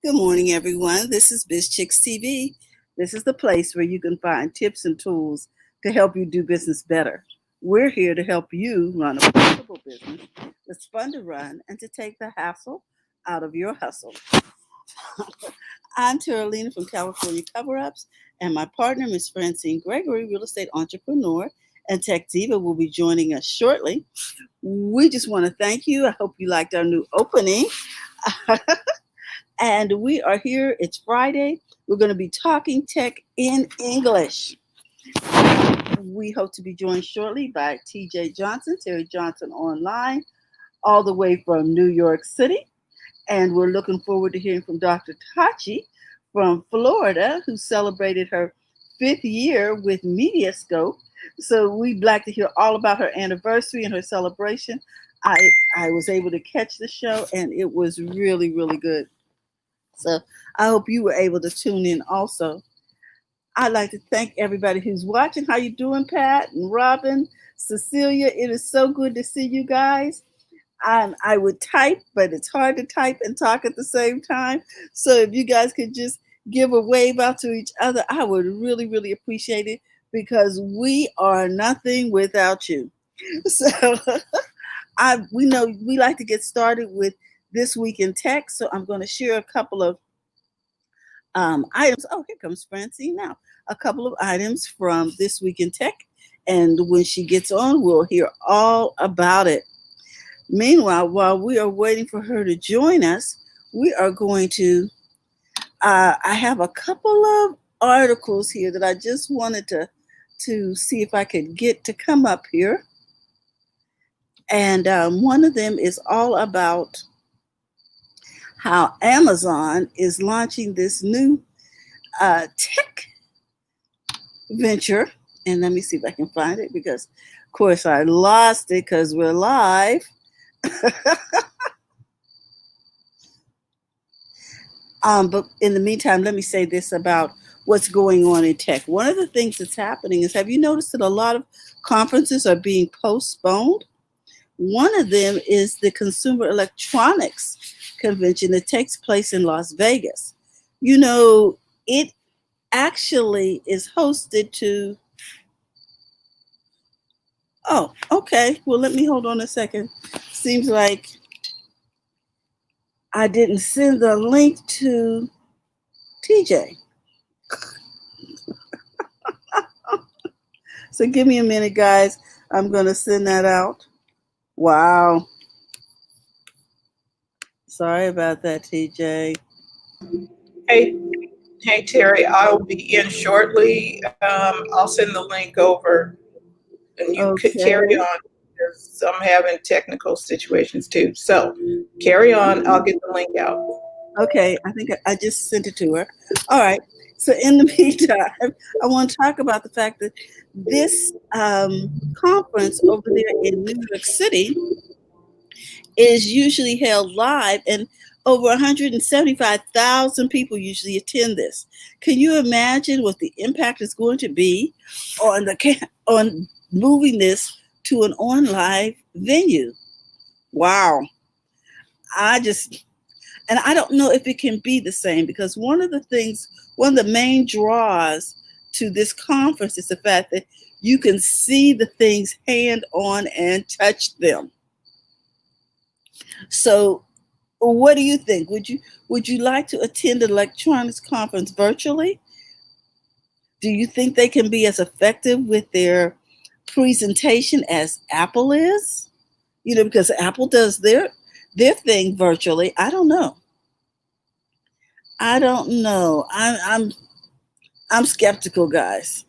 Good morning, everyone. This is Biz Chicks TV. This is the place where you can find tips and tools to help you do business better. We're here to help you run a profitable business that's fun to run and to take the hassle out of your hustle. I'm Terralina from California Cover Ups, and my partner, Miss Francine Gregory, real estate entrepreneur and tech diva, will be joining us shortly. We just want to thank you. I hope you liked our new opening. And we are here. It's Friday. We're going to be talking tech in English. We hope to be joined shortly by TJ Johnson, Terry Johnson Online, all the way from New York City. And we're looking forward to hearing from Dr. Tachi from Florida, who celebrated her 5th year with Mediascope. So we'd like to hear all about her anniversary and her celebration. I was able to catch the show, and it was really, really good. So I hope you were able to tune in also. I'd like to thank everybody who's watching. How you doing, Pat and Robin, Cecilia? It is so good to see you guys. I would type, but it's hard to type and talk at the same time. So if you guys could just give a wave out to each other, I would really, really appreciate it because we are nothing without you. So we know we like to get started with this week in tech. So I'm going to share a couple of items. Oh, here comes Francine now. A couple of items from This Week in Tech. And when she gets on, we'll hear all about it. Meanwhile, while we are waiting for her to join us, we are going to, I have a couple of articles here that I just wanted to see if I could get to come up here. And one of them is all about how Amazon is launching this new tech venture. And let me see if I can find it because, of course, I lost it because we're live. But in the meantime, let me say this about what's going on in tech. One of the things that's happening is, have you noticed that a lot of conferences are being postponed? One of them is the Consumer Electronics Convention that takes place in Las Vegas. You know, it actually is hosted to. Oh, okay. Well, let me hold on a second. Seems like I didn't send the link to TJ. So give me a minute, guys. I'm going to send that out. Wow. Sorry about that, TJ. Hey, hey Terry, I'll be in shortly. I'll send the link over, and you could carry Okay. on because I'm having technical situations too. So carry on. I'll get the link out. Okay. I think I just sent it to her. All right. So in the meantime, I want to talk about the fact that this conference over there in New York City is usually held live, and over 175,000 people usually attend this. Can you imagine what the impact is going to be on on moving this to an online venue? Wow. I just and I don't know if it can be the same because one of the main draws to this conference is the fact that you can see the things hand on and touch them. So what do you think? Would you like to attend an electronics conference virtually? Do you think they can be as effective with their presentation as Apple is? You know, because Apple does their thing virtually. I don't know. I don't know. I'm skeptical, guys.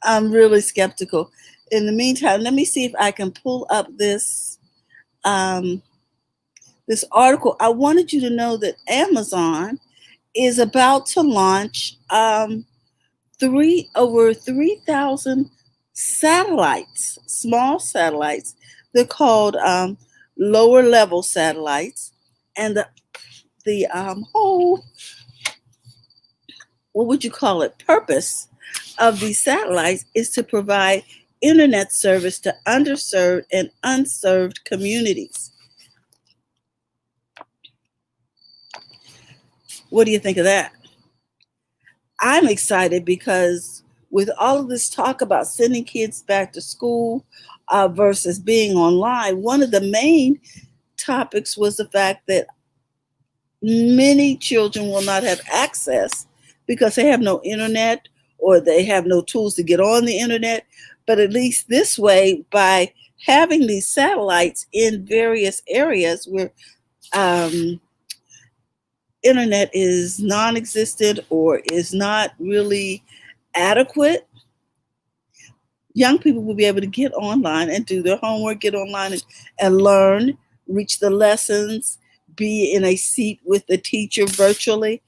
I'm really skeptical. In the meantime, let me see if I can pull up um, this article. I wanted you to know that Amazon is about to launch three over 3,000 satellites, small satellites. They're called lower level satellites, and the whole, what would you call it, purpose of these satellites is to provide internet service to underserved and unserved communities. What do you think of that? I'm excited because with all of this talk about sending kids back to school versus being online, one of the main topics was the fact that many children will not have access because they have no internet or they have no tools to get on the internet. But at least this way, by having these satellites in various areas where um, internet is non existent or is not really adequate, young people will be able to get online and do their homework, get online and learn, reach the lessons, be in a seat with the teacher virtually.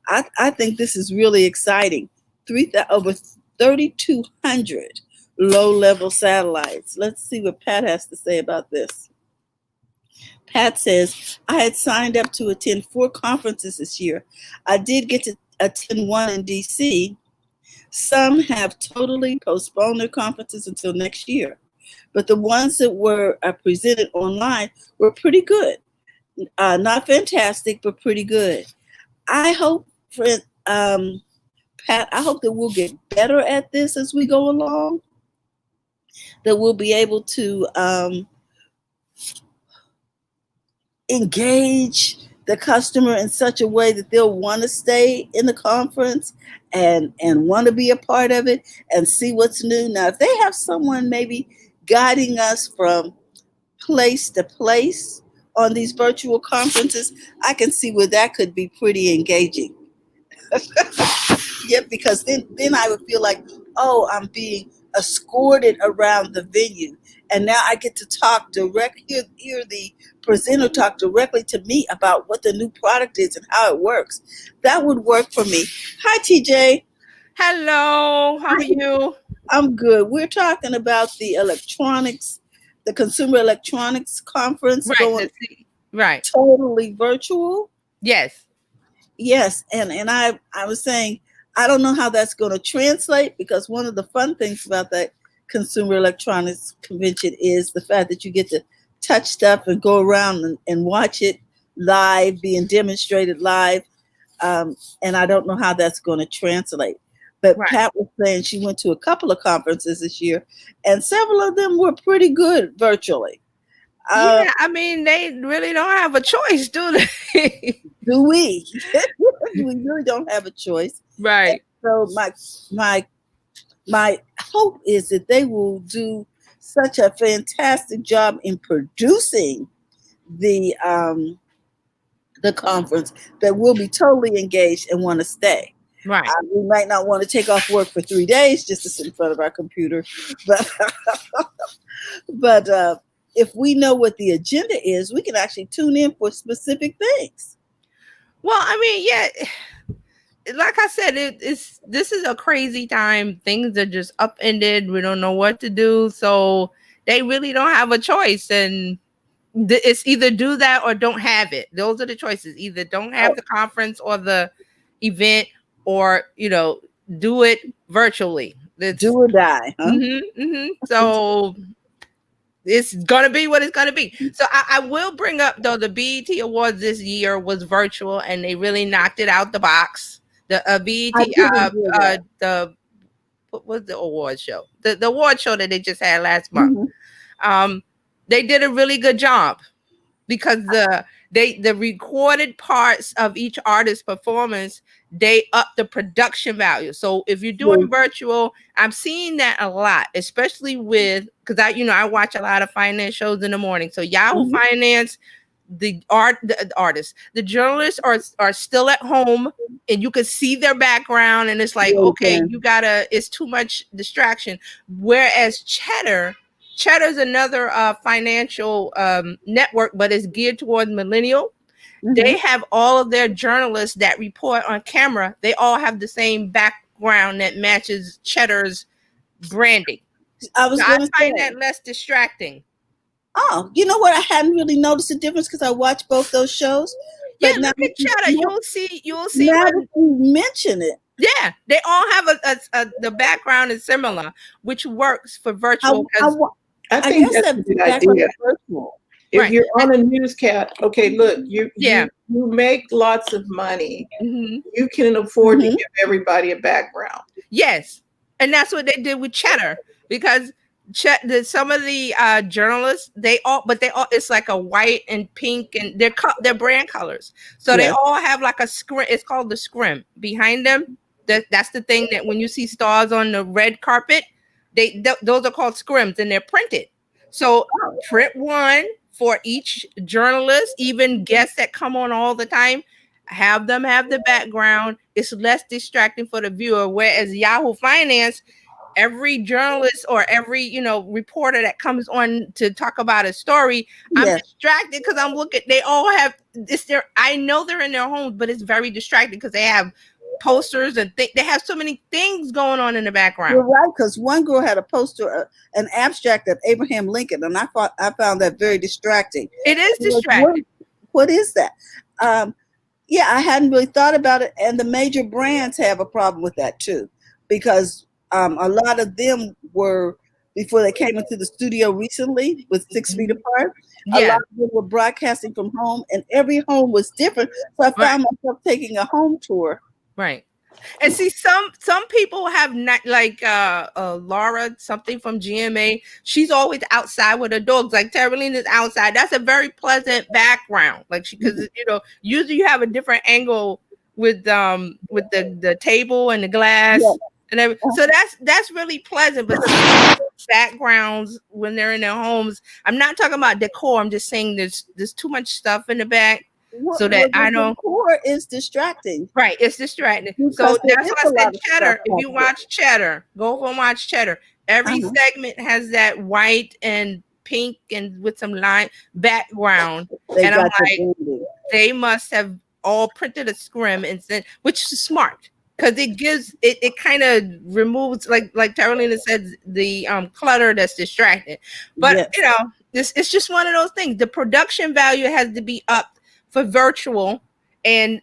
I think this is really exciting. Over 3,200 low level satellites. Let's see what Pat has to say about this. Pat says, I had signed up to attend 4 conferences this year. I did get to attend one in DC. Some have totally postponed their conferences until next year, but the ones that were presented online were pretty good. Not fantastic, but pretty good. I hope, Pat, I hope that we'll get better at this as we go along, that we'll be able to engage the customer in such a way that they'll want to stay in the conference and want to be a part of it and see what's new. Now, if they have someone maybe guiding us from place to place on these virtual conferences, I can see where that could be pretty engaging. Yeah, because then I would feel like, oh, I'm being escorted around the venue. And now I get to talk hear the presenter talk directly to me about what the new product is and how it works. That would work for me. Hi, TJ. Hello, how are you? I'm good. We're talking about the Consumer Electronics Conference going right. Totally virtual. Yes. Yes, and I was saying I don't know how that's going to translate, because one of the fun things about that Consumer Electronics Convention is the fact that you get to touch stuff and go around and watch it live, being demonstrated live. And I don't know how that's going to translate. But right. Pat was saying she went to a couple of conferences this year, and several of them were pretty good virtually. Yeah, I mean, they really don't have a choice, do they? Do we? We really don't have a choice. Right. And so my hope is that they will do such a fantastic job in producing the conference that we'll be totally engaged and want to stay. Right. We might not want to take off work for 3 days just to sit in front of our computer, but if we know what the agenda is, we can actually tune in for specific things. Well, I mean, yeah, like I said, this is a crazy time. Things are just upended. We don't know what to do, so they really don't have a choice, and it's either do that or don't have it. Those are the choices. Either don't have the conference or the event, or do it virtually. Do or die. Huh? So it's gonna be what it's gonna be. So I will bring up, though, the BET Awards this year was virtual, and they really knocked it out the box. The BET, what was the award show? The award show that they just had last month. They did a really good job, because the recorded parts of each artist's performance, they up the production value. So if you're doing virtual, I'm seeing that a lot, especially because I watch a lot of finance shows in the morning. So Yahoo Finance, the artists, the journalists are still at home, and you can see their background, and it's like, okay, it's too much distraction. Whereas Cheddar's another financial network, but it's geared towards millennial. They have all of their journalists that report on camera. They all have the same background that matches Cheddar's branding. I find that less distracting. Oh, you know what? I hadn't really noticed the difference because I watched both those shows. Yeah, look at Cheddar. You'll see. Now that you mention it. Yeah, they all have the background is similar, which works for virtual. I think that's a good idea. Virtual. If Right. you're on a newscast, okay, look, you Yeah. you make lots of money. hmm You can afford to Mhm. give everybody a background. Yes, and that's what they did with Cheddar because some of the journalists they all it's like a white and pink and they're brand colors, so they Yes. all have like a scrim. It's called the scrim behind them. That's the thing that when you see stars on the red carpet, those are called scrims and they're printed. So print one for each journalist, even guests that come on all the time. Have them have the background. It's less distracting for the viewer. Whereas Yahoo Finance, every journalist or every reporter that comes on to talk about a story, I'm Yes. distracted because I'm looking. They all have this. I know they're in their homes, but it's very distracting because they have posters and they have so many things going on in the You're background. right, because one girl had a poster, an abstract of Abraham Lincoln, and I found that very distracting. It is I'm like, distracting. what is that? Yeah, I hadn't really thought about it, and the major brands have a problem with that too, because a lot of them were before they came into the studio recently with 6 feet apart. A Yeah, lot of them were broadcasting from home, and every home was different. So I found myself taking a home tour. right. And see, some people have not like Laura something from GMA. She's always outside with her dogs. Like Terraline is outside. That's a very pleasant background. Like because usually you have a different angle with the table and the glass Yeah. and everything. So that's really pleasant. But backgrounds when they're in their homes, I'm not talking about decor. I'm just saying there's too much stuff in the back. So that I know decor is distracting. Right, it's distracting. Because So there that's is why a I lot said of Cheddar. stuff If you out watch Cheddar, go and watch Cheddar. Every Uh-huh. segment has that white and pink and with some line background. They And I'm got the like, branding. they must have all printed a scrim and sent, which is smart because it gives it kind of removes like Carolina said the clutter that's distracting. But Yes. it's just one of those things. The production value has to be up for virtual, and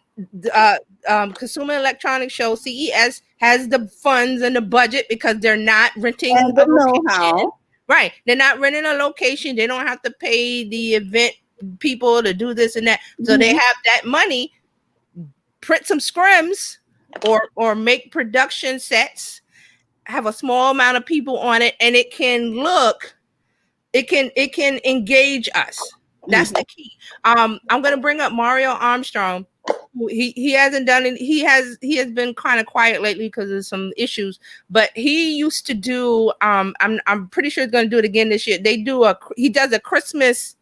Consumer Electronics Show CES has the funds and the budget because they're not renting And the a location. know-how. Right, they're not renting a location. They don't have to pay the event people to do this and that. So they have that money. Print some scrims or make production sets. Have a small amount of people on it, and it can look. It can engage us. That's the key. I'm gonna bring up Mario Armstrong. He hasn't done it. He has been kind of quiet lately because of some issues. But he used to do. I'm pretty sure he's gonna do it again this year. He does a Christmas.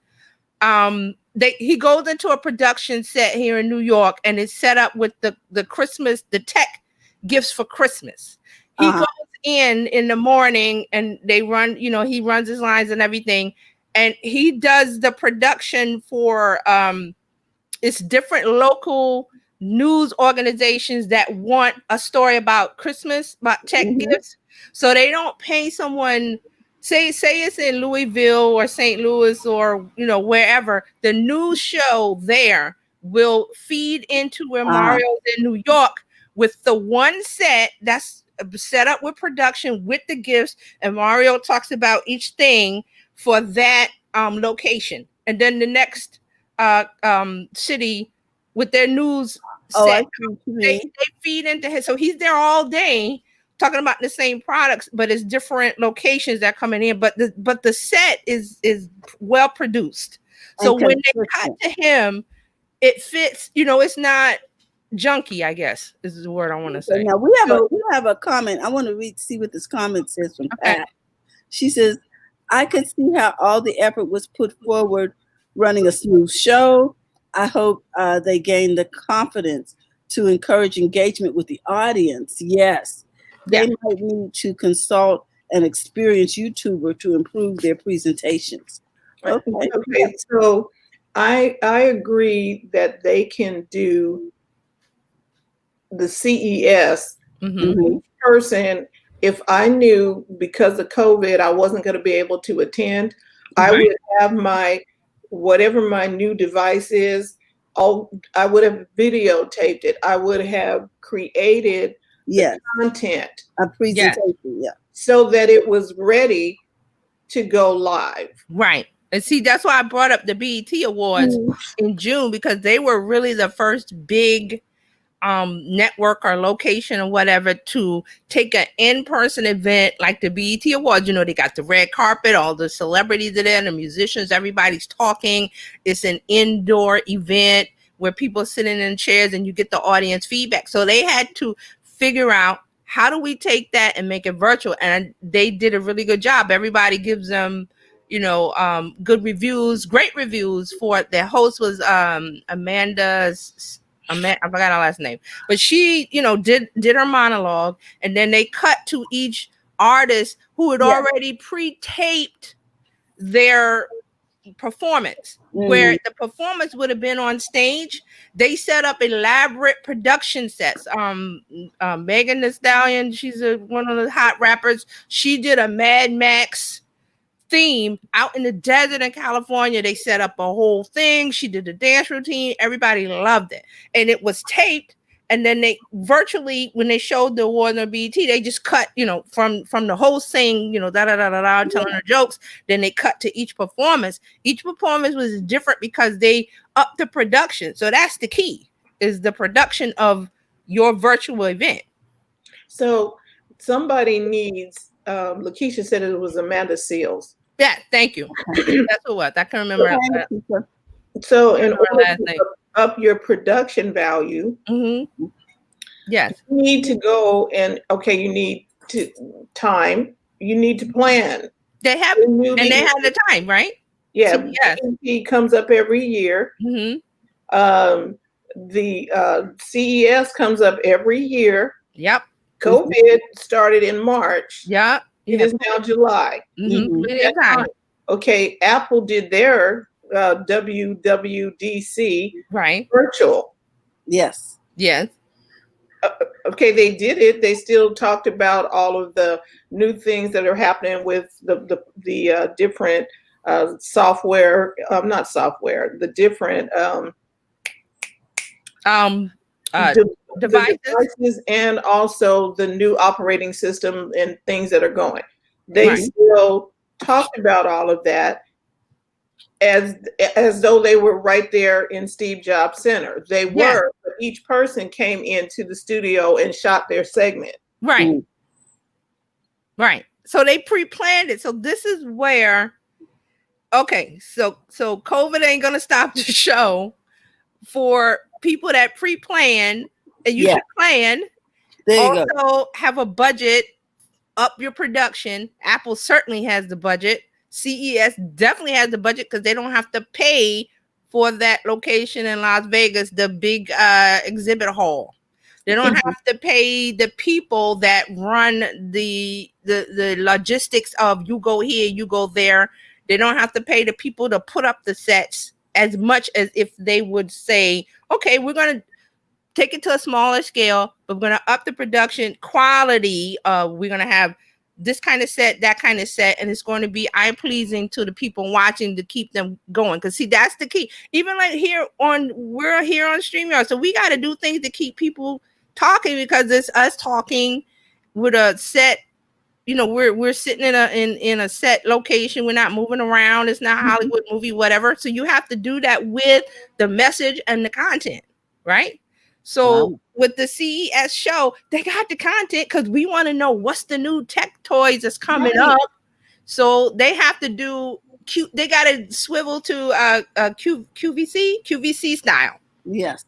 He goes into a production set here in New York, and it's set up with the Christmas, the tech gifts for Christmas. He goes in the morning and they run, he runs his lines and everything, and he does the production for it's different local news organizations that want a story about Christmas, about tech gifts. So they don't pay someone, say it's in Louisville or St. Louis or wherever. The news show there will feed into where Mario's in New York with the one set that's set up with production with the gifts, and Mario talks about each thing for that location, and then the next city with their news set, they feed into his. So he's there all day talking about the same products, but it's different locations that are coming in. But the set is well produced. So when they cut to him, it fits. It's not junky, I guess is the word I want to say. Now we have a comment. I want to see what this comment says from Pat. She says, I could see how all the effort was put forward running a smooth show. I hope they gain the confidence to encourage engagement with the audience. Yes. They might need to consult an experienced YouTuber to improve their presentations. Okay. So I agree that they can do the CES person. If I knew because of COVID I wasn't going to be able to attend, I would have whatever my new device is. I would have videotaped it. I would have created content, a presentation, so that it was ready to go live. Right. And see, that's why I brought up the BET Awards in June, because they were really the first big network or location or whatever to take an in-person event like the BET Awards. You know, they got the red carpet, all the celebrities are there, the musicians, everybody's talking. It's an indoor event where people are sitting in chairs and you get the audience feedback. So they had to figure out, how do we take that and make it virtual? And they did a really good job. Everybody gives them, you know, good reviews, great reviews for it. Their host was Amanda, I forgot her last name, but she, you know, did her monologue, and then they cut to each artist who had already pre-taped their performance. Where the performance would have been on stage, they set up elaborate production sets. Megan Thee Stallion, she's one of the hot rappers. She did a Mad Max theme out in the desert in California. They set up a whole thing. She did the dance routine. Everybody loved it, and it was taped. And then they virtually, when they showed the award on BET, they just cut, you know, from the host saying, you know, da da da da da, telling her jokes. Then they cut to each performance. Each performance was different because they upped the production. So that's the key, is the production of your virtual event. So somebody needs. Lakeisha said it was Amanda Seals. Yeah, thank you. That's what I can remember. So in order to up your production value, yes, you need to go and you need to time. You need to plan. They have, and they have the time, right? Yeah, so, yes. BET comes up every year. The CES comes up every year. Yep. COVID started in March. Yeah. It is now July. Okay, Apple did their WWDC virtual. Yes. Yes. Okay, they did it. They still talked about all of the new things that are happening with the different software. Not software. The different devices, and also the new operating system and things that are going. They still talked about all of that as though they were right there in Steve Jobs Center. They were, but each person came into the studio and shot their segment. Right. So they pre-planned it. So this is where, so COVID ain't gonna stop the show for people that pre-plan. And you should plan. Also have a budget, up your production. Apple certainly has the budget. CES definitely has the budget because they don't have to pay for that location in Las Vegas, the big exhibit hall. They don't have to pay the people that run the logistics of you go here, you go there. They don't have to pay the people to put up the sets as much as if they would say, okay, we're going to take it to a smaller scale, but we're going to up the production quality. We're going to have this kind of set, that kind of set, and it's going to be eye-pleasing to the people watching to keep them going. Because, see, that's the key. Even like we're here on StreamYard, so we got to do things to keep people talking, because it's us talking with a set. You know, we're sitting in a set location. We're not moving around. It's not Hollywood movie, whatever. So you have to do that with the message and the content, right? So with the CES show, they got the content because we want to know what's the new tech toys that's coming up. So they have to do they got to swivel to QVC style. Yes,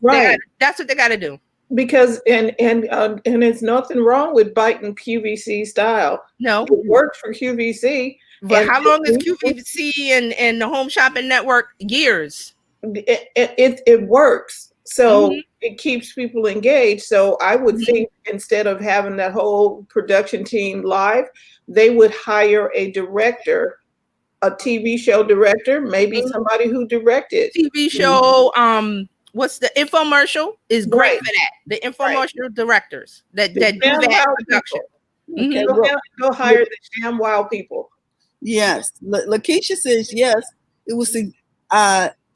that's what they got to do. Because and it's nothing wrong with biting QVC style. No, it works for QVC. But how long is QVC and the Home Shopping Network? Years. It works. So it keeps people engaged. So I would think instead of having that whole production team live, they would hire a director, a TV show director, maybe somebody who directed TV show. What's the infomercial is great for that. The infomercial directors that do that production. Go hire the ShamWow people. Yes, Lakeisha says yes.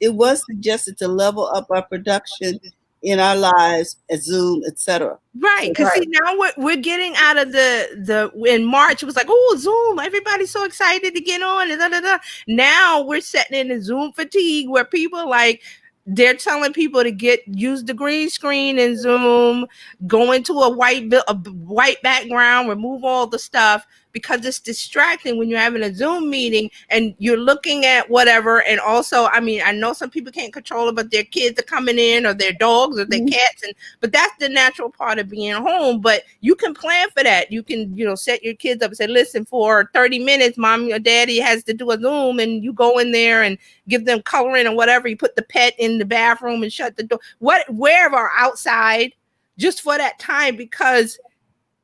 It was suggested to level up our production in our lives at Zoom, etc. Right, because see now we're getting out of the in March it was like, oh, Zoom, everybody's so excited to get on and da, da, da. Now we're setting in the Zoom fatigue where people like they're telling people to use the green screen in Zoom, go into a white background, remove all the stuff because it's distracting when you're having a Zoom meeting and you're looking at whatever. And also, I mean, I know some people can't control it, but their kids are coming in or their dogs or their cats, but that's the natural part of being home. But you can plan for that. You can, set your kids up and say, listen, for 30 minutes, mom or daddy has to do a Zoom, and you go in there and give them coloring or whatever. You put the pet in the bathroom and shut the door, wherever outside, just for that time, because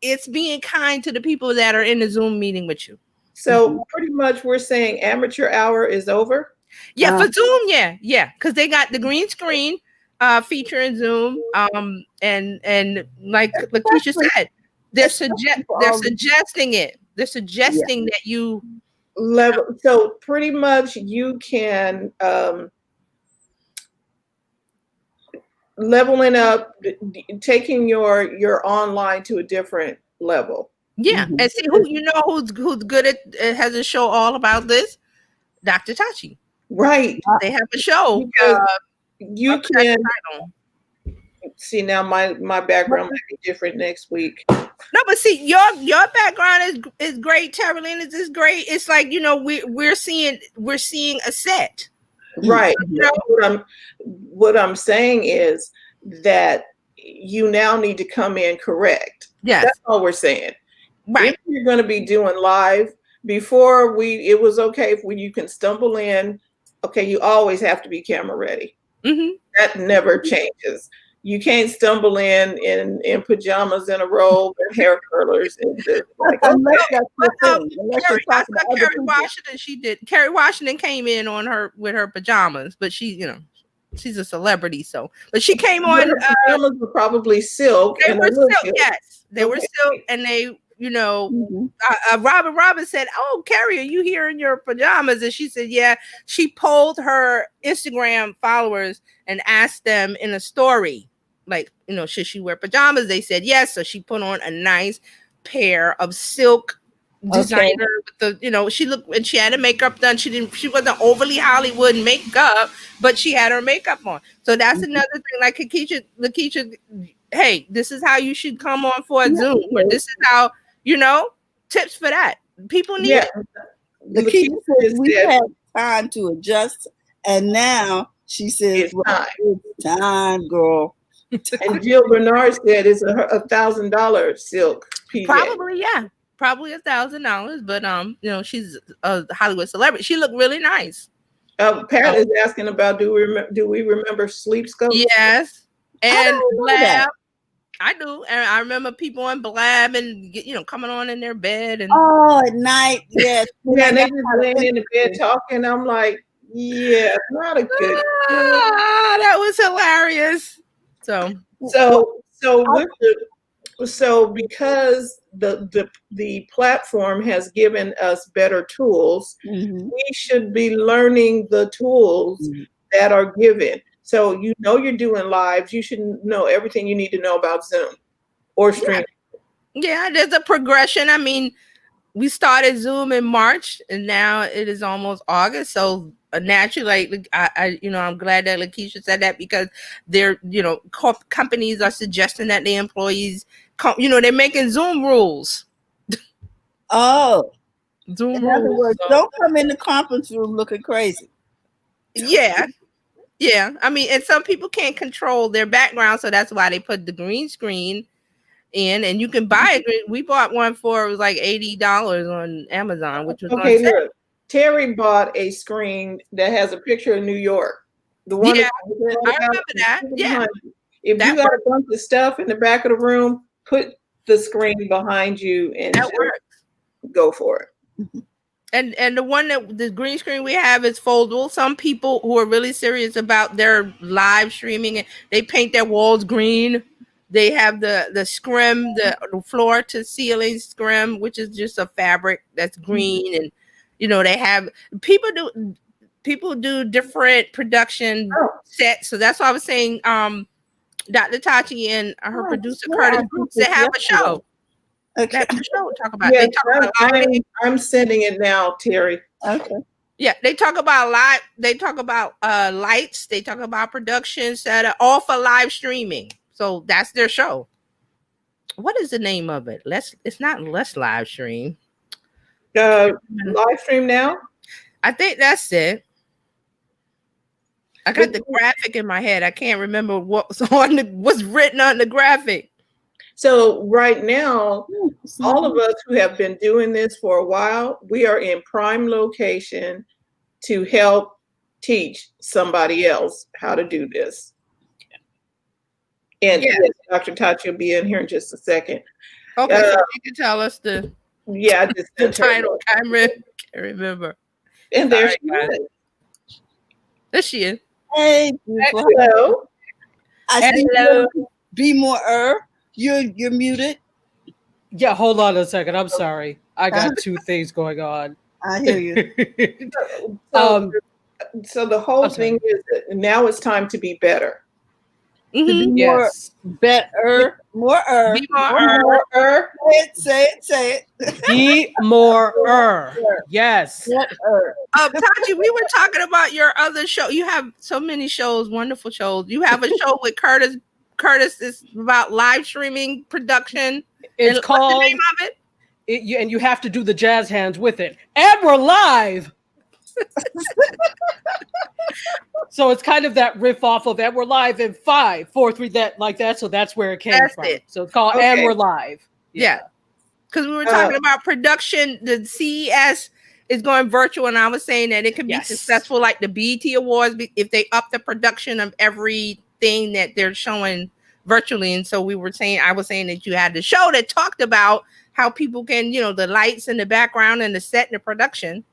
it's being kind to the people that are in the Zoom meeting with you. So pretty much we're saying amateur hour is over? Yeah, for Zoom, yeah. Because they got the green screen feature in Zoom. And like Lakeisha said, they're suggesting it. They're suggesting that you level. So pretty much you can leveling up, taking your online to a different level. Yeah, and see who's good at has a show all about this. Dr. Tachi. Right. They have a show. You can see now my background might be different next week. No, but see, your background is great. Terralina's is great. It's like, we're seeing a set. Right. What I'm saying is that you now need to come in correct. Yes. That's all we're saying. Right. If you're going to be doing live, before it was okay if you can stumble in. Okay, you always have to be camera ready. Mm-hmm. That never changes. You can't stumble in pajamas and a robe and hair curlers. Kerry Washington came in with her pajamas, but she's a celebrity, but she came on. Pajamas were probably silk. They were silk. Yes, they were silk, and they. Robin said, "Oh, Kerry, are you here in your pajamas?" And she said, "Yeah." She polled her Instagram followers and asked them in a story, like, should she wear pajamas? They said yes. So she put on a nice pair of silk designer with the, she looked, and she had her makeup done. She wasn't overly Hollywood makeup, but she had her makeup on. So that's another thing. Like Lakeisha, hey, this is how you should come on for a Zoom, or this is how. Tips for that. People need it. The key says we had time to adjust, and now she says, it's time, girl. And Jill Bernard said it's $1,000 silk PJ. Probably, yeah. Probably $1,000, but she's a Hollywood celebrity. She looked really nice. Pat is asking about do we remember Sleep Scope? Yes. And Blab. I do, and I remember people on Blab and coming on in their bed and at night, yes, yeah, they just laying in the bed talking. I'm like, yeah, not a good. That was hilarious. So because the platform has given us better tools, we should be learning the tools that are given. So you're doing lives. You should know everything you need to know about Zoom or streaming. Yeah, there's a progression. I mean, we started Zoom in March, and now it is almost August. So naturally, I'm glad that Lakeisha said that, because they're, companies are suggesting that the employees, they're making Zoom rules. Oh, Zoom in rules. other words, don't come in the conference room looking crazy. Yeah. Yeah, I mean, and some people can't control their background, so that's why they put the green screen in, and you can buy it. We bought one it was like $80 on Amazon, which was okay. Look, Terry bought a screen that has a picture of New York. The one, I remember that. Yeah, if you got a bunch of stuff in the back of the room, put the screen behind you and that works. Go for it. And the green screen we have is foldable. Some people who are really serious about their live streaming, they paint their walls green. They have the scrim, the floor to ceiling scrim, which is just a fabric that's green. And they have people do different production sets. So that's why I was saying Dr. Tachi and her Oh, producer yeah, Curtis I did Brooks, this they have a yesterday. show. Okay. That's the show talk about. Yes, They talk about I'm sending it now, Terry. Okay. yeah, they talk about live. They talk about lights. They talk about productions that are all for live streaming. So that's their show. What is the name of it? It's not Let's Live Stream. Live stream now. I think that's it. I got the graphic in my head. I can't remember what's written on the graphic. So right now, all of us who have been doing this for a while, we are in prime location to help teach somebody else how to do this. And yes, Dr. Tachi will be in here in just a second. Okay, so you can tell us the the title. I can't remember. And there she is. There she is. Hey, beautiful. Hello. Hello. Be more. You're muted. Yeah, hold on a second. I'm sorry. I got two things going on. I hear you. So the whole thing is that now it's time to be better. To be more, better, more. Be more. Say it. Be more. Yes. Tachi, we were talking about your other show. You have so many shows, wonderful shows. You have a show with Curtis. Curtis is about live streaming production. It's called. What's the name of it? And you have to do the jazz hands with it. And we're live. So it's kind of that riff off of "And We're Live" in 5, 4, 3, that. So that's where it came from. So it's called "And We're Live." Yeah, because we were talking about production. The CES is going virtual, and I was saying that it can be successful, like the BET Awards, if they up the production of everything that they're showing virtually. And so I was saying that you had the show that talked about how people can, the lights in the background and the set and the production.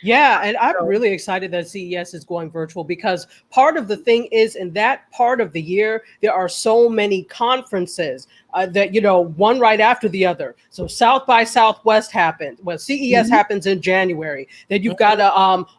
Yeah, and I'm really excited that CES is going virtual because part of the thing is in that part of the year, there are so many conferences that, one right after the other. So South by Southwest happens. Well, CES happens in January. Then you've got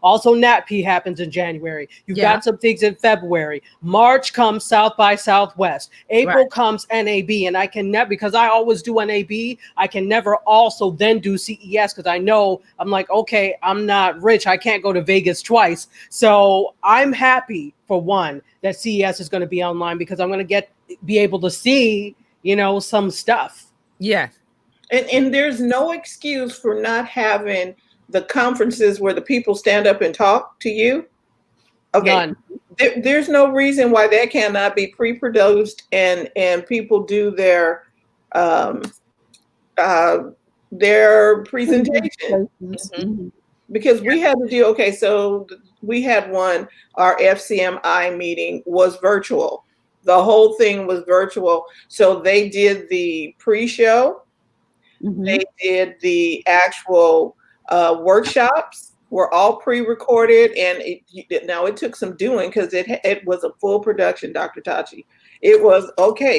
also NatP happens in January. You've got some things in February. March comes South by Southwest. April comes NAB. And I can never, because I always do NAB, I can never also then do CES because I know I'm like, okay, I'm not rich. I can't go to Vegas twice. So I'm happy for one that CES is going to be online because I'm going to be able to see some stuff. Yeah. And there's no excuse for not having the conferences where the people stand up and talk to you. Okay. None. There's no reason why that cannot be pre-produced and people do their presentation. Because we had to do, so we had our FCMI meeting was virtual. The whole thing was virtual. So they did the pre-show. They did the actual workshops, were all pre-recorded. And it took some doing because it was a full production, Dr. Tachi. It was,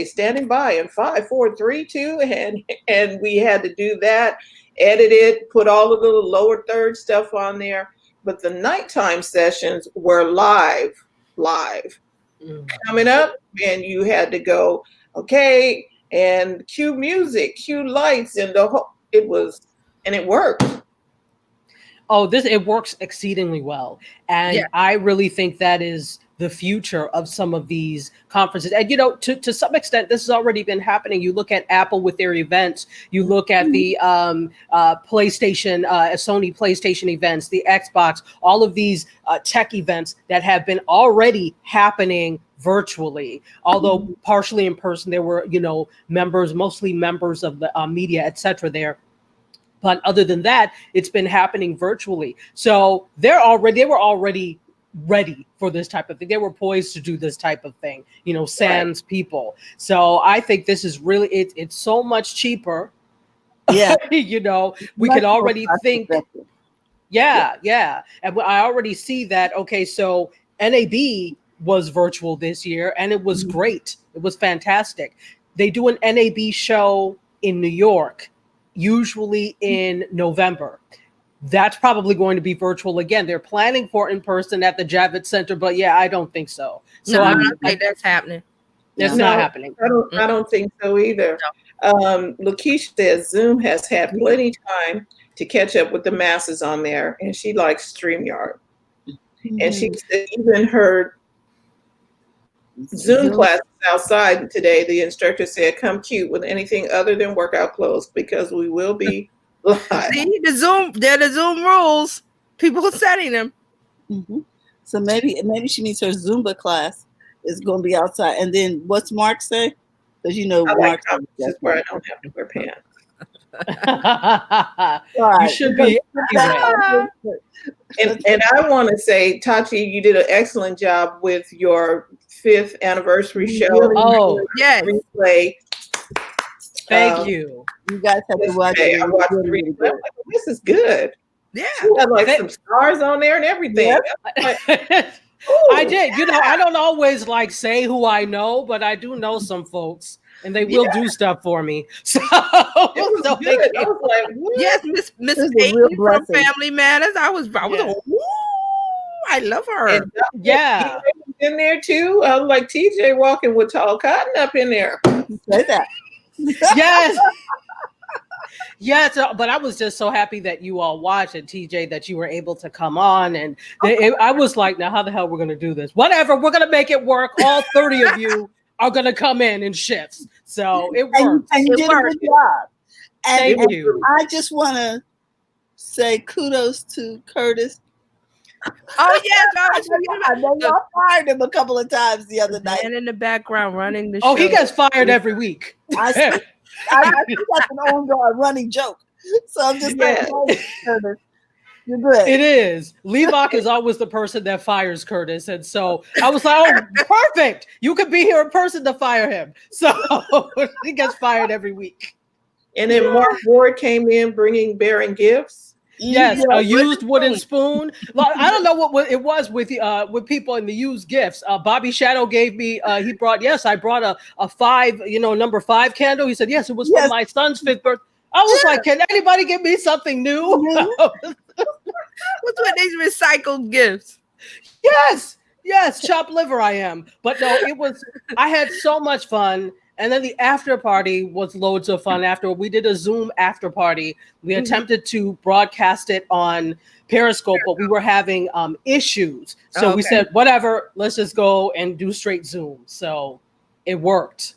standing by in 5, 4, 3, 2. And we had to do that, edit it, put all of the lower third stuff on there. But the nighttime sessions were live. Coming up, and you had to go, and cue music, cue lights, and it worked. Oh, it works exceedingly well. And I really think that is the future of some of these conferences. And, to some extent, this has already been happening. You look at Apple with their events, you look at the PlayStation, Sony PlayStation events, the Xbox, all of these tech events that have been already happening virtually, although partially in person. There were, mostly members of the media, etc. there. But other than that, it's been happening virtually. So they were already ready for this type of thing. They were poised to do this type of thing, sans people. So I think this is really, it's so much cheaper. Yeah. We can already think. Yeah. And I already see that. So NAB was virtual this year and it was great. It was fantastic. They do an NAB show in New York, usually in November. That's probably going to be virtual again. They're planning for in person at the Javits Center, but I don't think so. So I don't think that's happening. It's No, not happening. I don't think so either. Lakeisha says Zoom has had plenty time to catch up with the masses on there, and she likes StreamYard. And she said even her Zoom classes outside today, the instructor said, come cute with anything other than workout clothes because we will be live. See, they're the Zoom rules. People are setting them. So maybe she means her Zumba class is going to be outside. And then what's Mark say? Because I Mark like conferences where I don't have to wear pants. You should be anyway. And I want to say, Tati, you did an excellent job with your 5th anniversary show. Oh, yes. Replay. Thank you. You guys have to watch it. I watched the replay. I'm like, this is good. Yeah. She had like some stars on there and everything. Yep. I did. You know, I don't always like say who I know, but I do know some folks, and they will do stuff for me. So, It was good. I was like, what? Yes, Miss This is a Peyton real from blessing. Family Matters. I was Yeah. like, woo, I love her. And Yeah. TJ was in there too. I was like, TJ walking with tall cotton up in there. Say that. Yes. Yes, but I was just so happy that you all watched and TJ that you were able to come on, and I was like, now how the hell we're going to do this? Whatever, we're going to make it work. All 30 of you are going to come in shifts, so it worked. And you did a good job. And, Thank you. I just want to say kudos to Curtis. Oh yes, I know y'all fired him a couple of times the other night. man in the background running the show. Oh, he gets fired every week. I think that's an on-guard running joke. So I'm just saying, Curtis, you're good. It is. Levock is always the person that fires Curtis. And so I was like, oh, perfect. You could be here in person to fire him. So he gets fired every week. And then Mark Ward came in bearing gifts. Yes, a used wooden spoon. I don't know what it was with people in the used gifts. Bobby Shadow gave me. He brought. Yes, I brought a 5. Number 5 candle. He said yes, it was for my son's 5th birthday. I was like, can anybody give me something new? What's with these recycled gifts? Yes, chopped liver. I am, but no, it was. I had so much fun. And then the after party was loads of fun. After we did a Zoom after party, we attempted to broadcast it on Periscope, but we were having issues. So we said, whatever, let's just go and do straight Zoom. So it worked.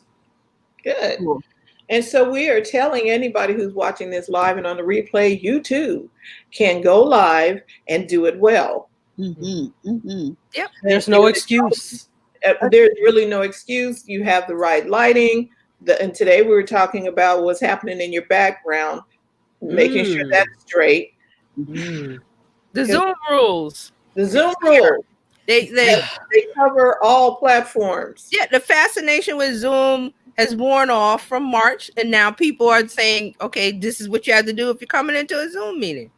Good. Cool. And so we are telling anybody who's watching this live and on the replay, you too can go live and do it well. Yep. There's no excuse. There's really no excuse. You have the right lighting. And today we were talking about what's happening in your background, making sure that's straight. The Zoom rules. The Zoom rules. They cover all platforms. Yeah, the fascination with Zoom has worn off from March, and now people are saying, okay, this is what you have to do if you're coming into a Zoom meeting.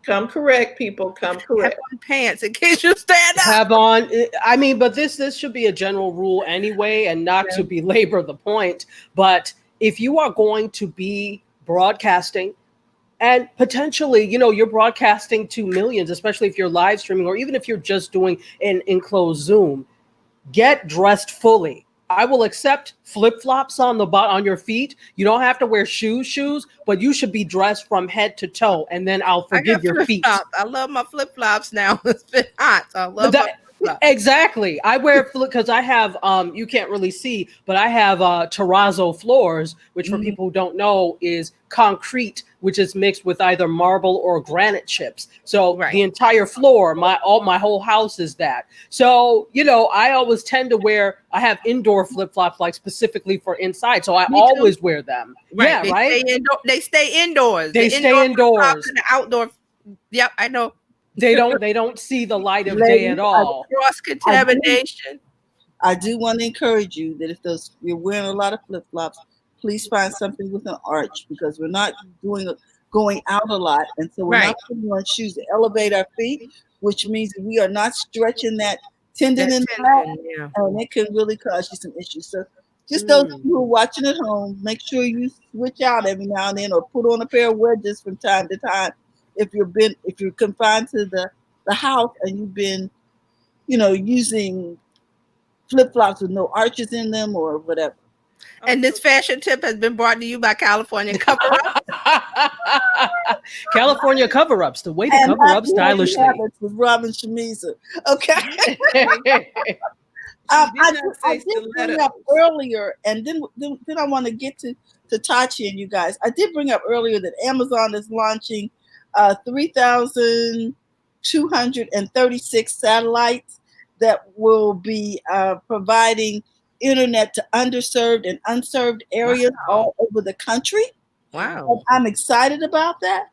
Come correct, people. Come correct. Have on pants in case you stand up. Have on. I mean, but this should be a general rule anyway, and not to belabor the point. But if you are going to be broadcasting, and potentially, you're broadcasting to millions, especially if you're live streaming, or even if you're just doing an enclosed Zoom, get dressed fully. I will accept flip-flops on your feet. You don't have to wear shoes, but you should be dressed from head to toe, and then I'll forgive your feet. I love my flip-flops now. It's been hot, so I love my flip-flops. Exactly. I wear because I have you can't really see, but I have terrazzo floors, which for people who don't know is concrete, which is mixed with either marble or granite chips. So the entire floor, my whole house is that. So, I always tend to wear, I have indoor flip-flops like specifically for inside. So I always wear them. Right. Yeah, right? They stay indoors. They stay indoors. And the outdoor. Yep, I know. They don't see the light of day at all. Cross-contamination. I do want to encourage you that if you're wearing a lot of flip-flops, please find something with an arch, because we're not going out a lot, and so we're not putting on shoes to elevate our feet, which means that we are not stretching that tendon in the back, and it can really cause you some issues. So just those of you who are watching at home, make sure you switch out every now and then, or put on a pair of wedges from time to time if you're confined to the house and you've been using flip flops with no arches in them or whatever. And this fashion tip has been brought to you by California Cover Up. California cover-ups, the way to cover up stylishly. With Robin Shamiza. Okay. I did bring up earlier, and then I want to get to Tachi and you guys. I did bring up earlier that Amazon is launching 3,236 satellites that will be providing internet to underserved and unserved areas all over the country. Wow. I'm excited about that.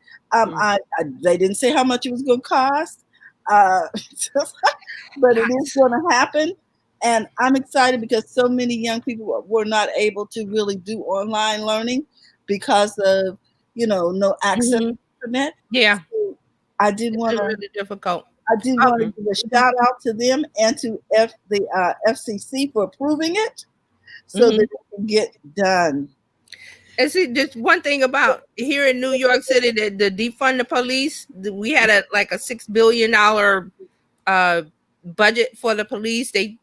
They didn't say how much it was going to cost, but it is going to happen. And I'm excited because so many young people were not able to really do online learning because of, no access to internet. Yeah. So I did want to really difficult. I do want to give a shout out to them and to the FCC for approving it so that it can get done. And see, just one thing about here in New York City, the defund the police, we had a $6 billion budget for the police. They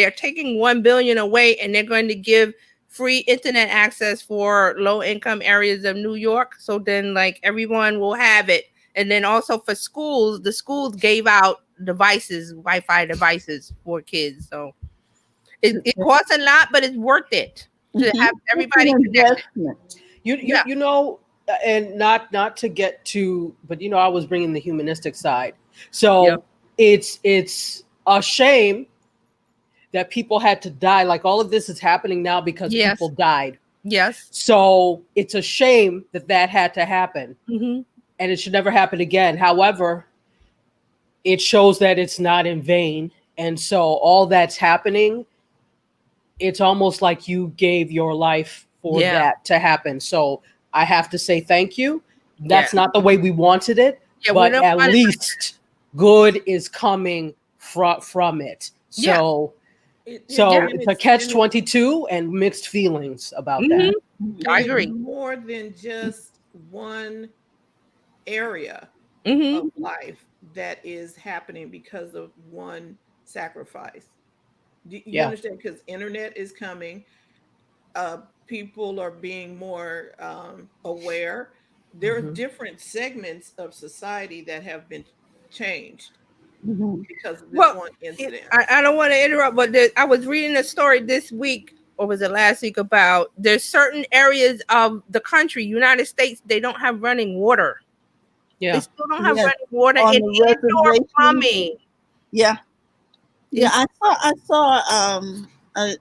are taking $1 billion away, and they're going to give free internet access for low income areas of New York. So then everyone will have it. And then also for schools, the schools gave out Wi-Fi devices for kids. So it costs a lot, but it's worth it to have everybody connected. You know, and not to get to, but I was bringing the humanistic side. So it's a shame that people had to die. Like all of this is happening now because people died. Yes. So it's a shame that had to happen. Mm-hmm. And it should never happen again. However, it shows that it's not in vain. And so all that's happening, it's almost like you gave your life for that to happen. So I have to say thank you. That's not the way we wanted it, but at least good is coming from it. So it's a catch-22 and mixed feelings about that. I agree. More than just one area of life that is happening because of one sacrifice. Do you understand? Because internet is coming, people are being more aware. There are different segments of society that have been changed because of this one incident. I don't want to interrupt, but I was reading a story this week, or was it last week, about there's certain areas of the country, United States, they don't have running water. They still don't have running water in indoor plumbing. Yeah. I saw a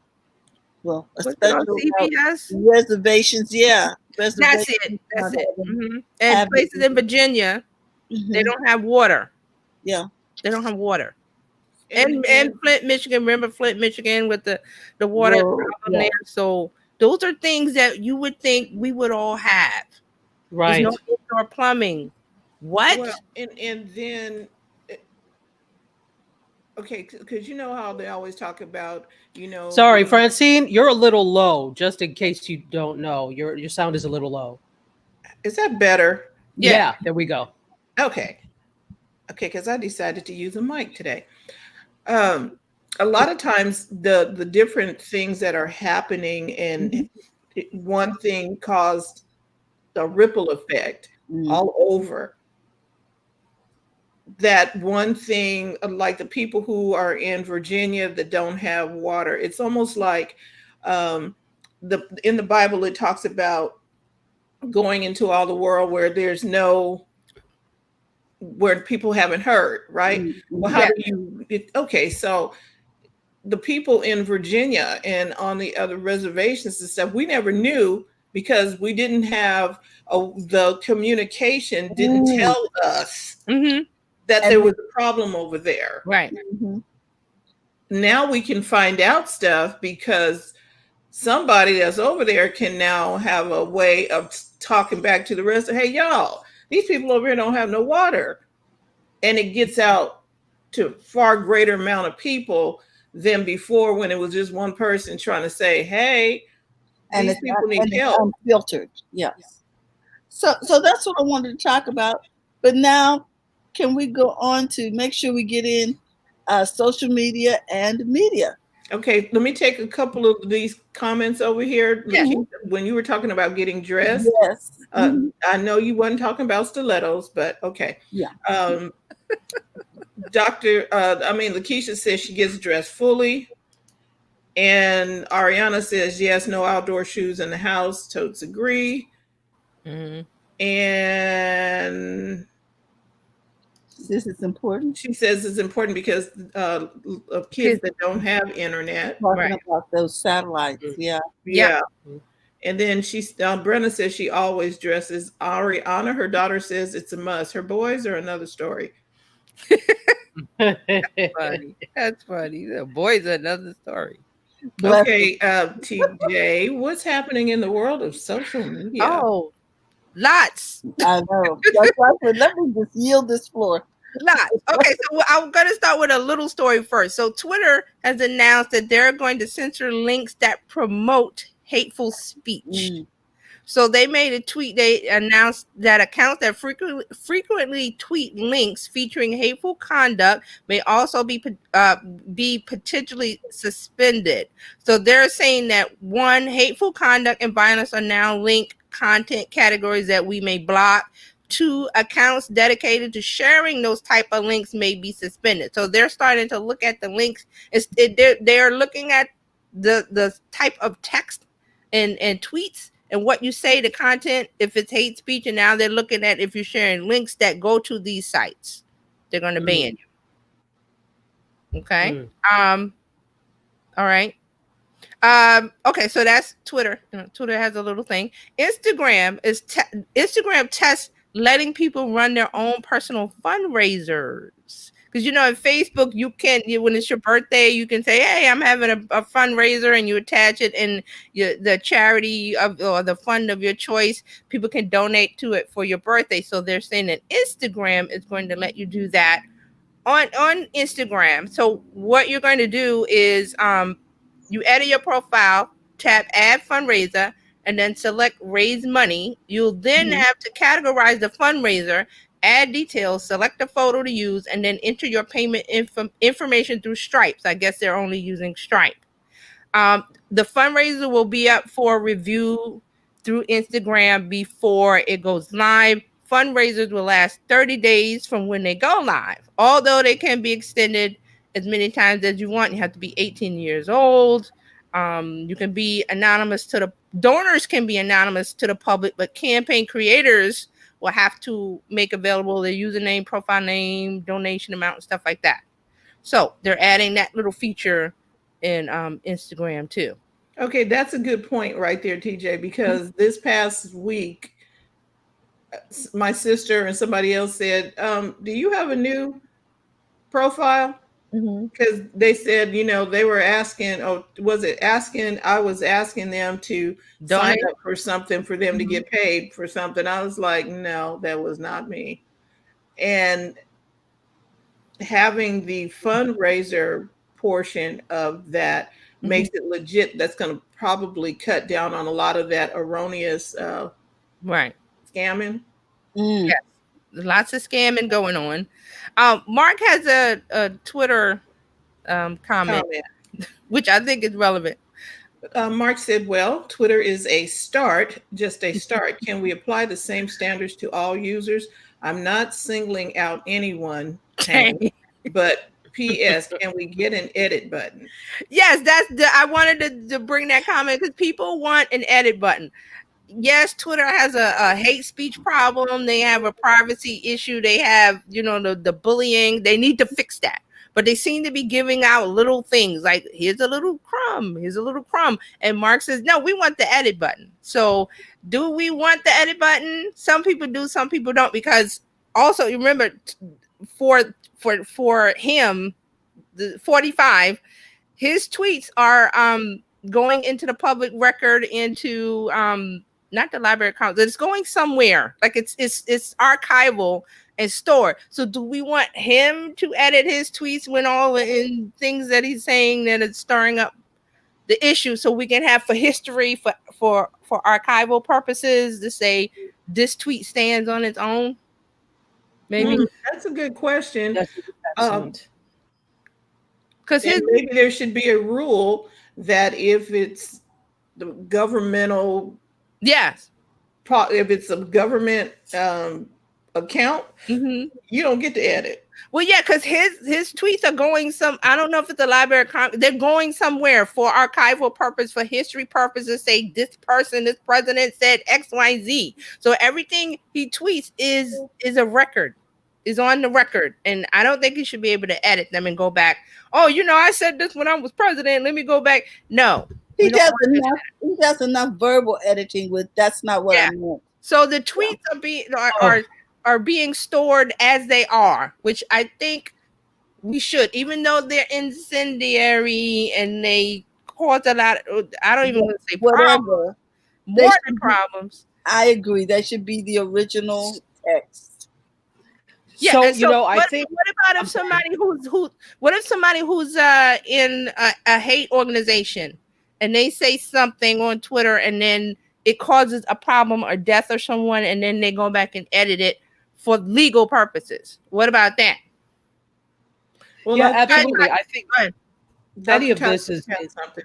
special CBS reservations. That's it. Mm-hmm. And places in Virginia, they don't have water. Yeah, they don't have water. And Flint, Michigan. Remember Flint, Michigan, with the water problem there. So those are things that you would think we would all have. Right. There's no indoor plumbing. What? Well, and then, okay, because you know how they always talk about, Sorry, Francine, you're a little low. Just in case you don't know, your sound is a little low. Is that better? Yeah, there we go. Okay, because I decided to use a mic today. A lot of times, the different things that are happening, and one thing caused a ripple effect all over. That one thing, like the people who are in Virginia that don't have water, it's almost like in the Bible, it talks about going into all the world where where people haven't heard, right? Well, how do you, so the people in Virginia and on the other reservations and stuff, we never knew because we didn't have the communication didn't tell us that there was a problem over there. Right. Now we can find out stuff because somebody that's over there can now have a way of talking back to the rest of, hey, y'all, these people over here don't have no water. And it gets out to a far greater amount of people than before when it was just one person trying to say, hey, and these people need help. Unfiltered. Yes. So that's what I wanted to talk about. But now, can we go on to make sure we get in social media and media? Okay, let me take a couple of these comments over here. Yes. Lakeisha, when you were talking about getting dressed, Yes. Mhm. I know you wasn't talking about stilettos, but okay. Yeah. Lakeisha says she gets dressed fully. And Ariana says, yes, no outdoor shoes in the house. Totes agree. Mhm. And This is important. she says it's important because of kids that don't have internet. Talking Right. about those satellites. Yeah. Yeah. Yeah. And then Brenna says she always dresses. Ariana, her daughter, says it's a must. Her boys are another story. Funny. That's funny. The boys are another story. Okay, TJ, what's happening in the world of social media? Oh, lots. I know. That's why I said, let me just yield this floor. Lots. Okay, so I'm going to start with a little story first. So Twitter has announced that they're going to censor links that promote hateful speech. So they made a tweet. They announced that accounts that frequently tweet links featuring hateful conduct may also be potentially suspended. So they're saying that one, hateful conduct and violence are now linked content categories that we may block. Two, accounts dedicated to sharing those type of links may be suspended. So they're starting to look at the links. They're looking at the type of text and tweets and what you say, the content, if it's hate speech, and now they're looking at if you're sharing links that go to these sites, they're going to ban you. Okay. All right. Okay, so that's Twitter. Twitter has a little thing. Instagram tests letting people run their own personal fundraisers. Because in Facebook, you can when it's your birthday, you can say, "Hey, I'm having a fundraiser," and you attach it, and the charity or the fund of your choice, people can donate to it for your birthday. So they're saying that Instagram is going to let you do that on Instagram. So what you're going to do is you edit your profile, tap Add Fundraiser, and then select Raise Money. You'll then have to categorize the fundraiser, add details, select a photo to use, and then enter your payment information through Stripe. I guess they're only using Stripe. The fundraiser will be up for review through Instagram before it goes live. Fundraisers will last 30 days from when they go live, although they can be extended as many times as you want. You have to be 18 years old. You can be anonymous to the donors, can be anonymous to the public, but campaign creators will have to make available their username, profile name, donation amount, and stuff like that. So they're adding that little feature in Instagram too. Okay, that's a good point right there, TJ, because this past week, my sister and somebody else said, do you have a new profile? Because they said, they were asking, I was asking them to sign up for something for them to get paid for something. I was like, no, that was not me. And having the fundraiser portion of that makes it legit. That's going to probably cut down on a lot of that erroneous scamming. Yes, lots of scamming going on. Mark has a Twitter comment, which I think is relevant. Mark said, well, Twitter is a start, just a start. Can we apply the same standards to all users? I'm not singling out anyone, but P.S. Can we get an edit button? Yes, I wanted to bring that comment because people want an edit button. Yes, Twitter has a hate speech problem. They have a privacy issue. They have, the bullying. They need to fix that. But they seem to be giving out little things like, here's a little crumb, here's a little crumb. And Mark says, no, we want the edit button. So do we want the edit button? Some people do, some people don't. Because also, you remember, for him, the 45, his tweets are going into the public record, into not the Library of Congress. It's going somewhere. Like it's archival and stored. So do we want him to edit his tweets when all in things that he's saying that is stirring up the issue, so we can have for history, for archival purposes, to say this tweet stands on its own? Maybe that's a good question. Because maybe there should be a rule that if it's the governmental, yes, if it's a government account, you don't get to edit. Well, yeah, because his tweets are going I don't know if it's a library, they're going somewhere for archival purpose, for history purposes, say this president said X, Y, Z. So everything he tweets is a record, is on the record. And I don't think he should be able to edit them and go back. Oh, I said this when I was president. Let me go back. No. He does enough verbal editing with that's not what I meant. So the tweets are being stored as they are, which I think we should, even though they're incendiary and they cause a lot. I don't even want to say problems. More than problems. I agree. That should be the original text. Yeah. So, I think. What about if somebody who's in a hate organization and they say something on Twitter and then it causes a problem or death or someone, and then they go back and edit it for legal purposes? What about that? Well, yeah, absolutely. I think any of this is something.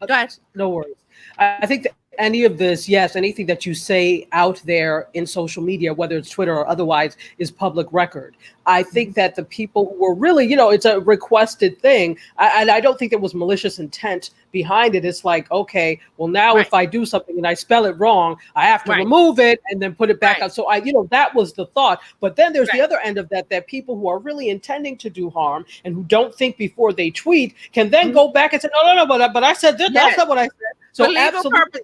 Go ahead. No worries. I think that any of this, yes, anything that you say out there in social media, whether it's Twitter or otherwise, is public record. I think that the people who were really, it's a requested thing. And I don't think there was malicious intent behind it. It's like, okay, well, now if I do something and I spell it wrong, I have to remove it and then put it back out. So that was the thought. But then there's the other end of that people who are really intending to do harm and who don't think before they tweet can then go back and say, no, but I said this, that's not what I said. So for legal purpose,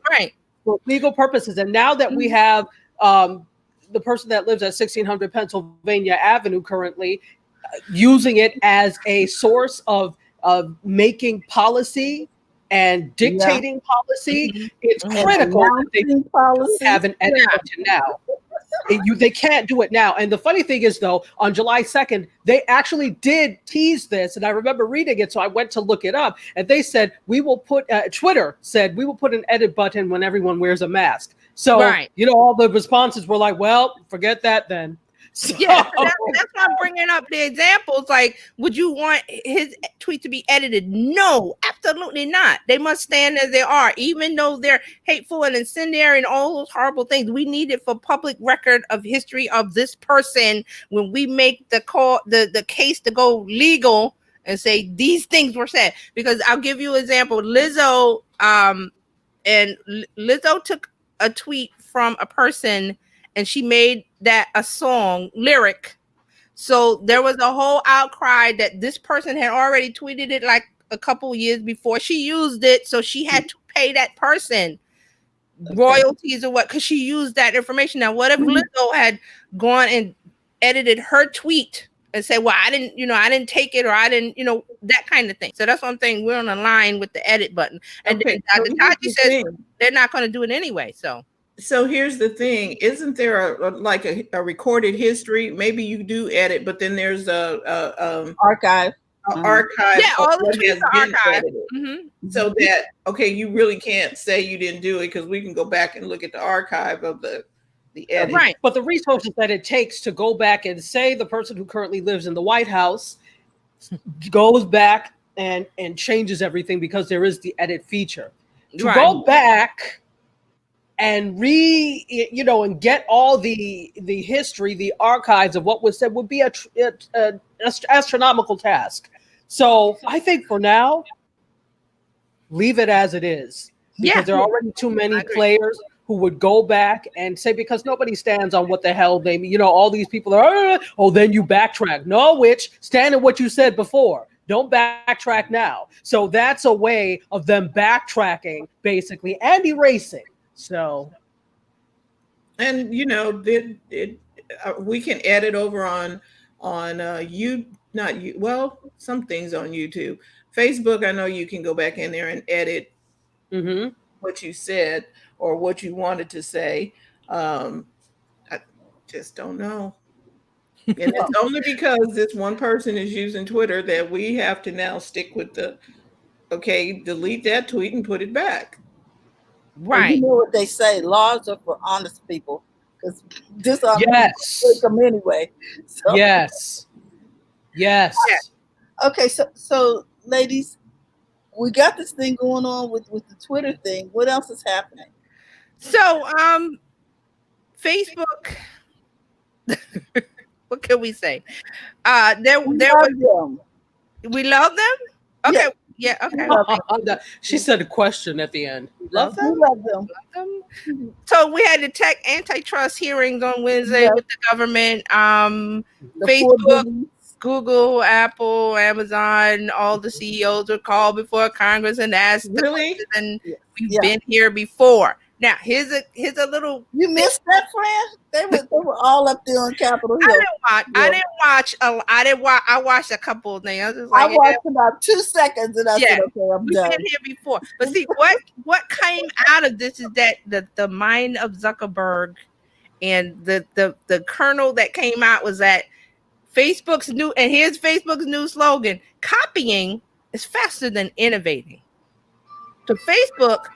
for legal purposes. And now that we have the person that lives at 1600 Pennsylvania Avenue currently using it as a source of making policy and dictating policy, it's critical that they have an edit button now. They can't do it now. And the funny thing is, though, on July 2nd, they actually did tease this. And I remember reading it, so I went to look it up. And they said, Twitter said, we will put an edit button when everyone wears a mask. So, all the responses were like, well, forget that then. So, yeah, that's why I'm bringing up the examples. Like, would you want his tweet to be edited? No, absolutely not. They must stand as they are, even though they're hateful and incendiary and all those horrible things. We need it for public record of history of this person when we make the call, the case to go legal and say these things were said. Because I'll give you an example. Lizzo took a tweet from a person and she made that a song lyric. So there was a whole outcry that this person had already tweeted it like a couple years before she used it. So she had to pay that person royalties or what, because she used that information. Now, what if Lizzo had gone and edited her tweet and said, well, I didn't take it, or I didn't, that kind of thing. So that's what I'm saying. We're on a line with the edit button. And then Dr. Tachi says they're not going to do it anyway. So here's the thing. Isn't there a recorded history? Maybe you do edit, but then there's a archive. Archive. Yeah, all the tweets are archived. So that, you really can't say you didn't do it, because we can go back and look at the archive of the edit. Right. But the resources that it takes to go back and say the person who currently lives in the White House goes back and changes everything, because there is the edit feature. To go back and and get all the history, the archives of what was said would be an astronomical task. So I think for now, leave it as it is, because there are already too many players who would go back and say, because nobody stands on what the hell they, all these people are, then you backtrack. No, stand in what you said before. Don't backtrack now. So that's a way of them backtracking, basically, and erasing. So, and we can edit over on some things on YouTube. Facebook, I know you can go back in there and edit what you said or what you wanted to say. I just don't know. And it's only because this one person is using Twitter that we have to now stick with delete that tweet and put it back. Right. You know what they say, laws are for honest people, because this break them anyway. So. Yes. Okay, so ladies, we got this thing going on with the Twitter thing. What else is happening? So, Facebook. What can we say? We love them. Okay. Yeah. Okay. She said a question at the end. Love them. We love them. So we had the tech antitrust hearings on Wednesday with the government. Facebook, Google, Apple, Amazon, all the CEOs were called before Congress and asked. Really? And we've been here before. Now here's a little. You missed that, friend. They were all up there on Capitol Hill. I didn't watch. I watched a couple of things. I watched about 2 seconds, and I said, "Okay, I'm done." We've been here before, but see what came out of this is that the mind of Zuckerberg and the kernel that came out was that Facebook's new slogan: copying is faster than innovating. So Facebook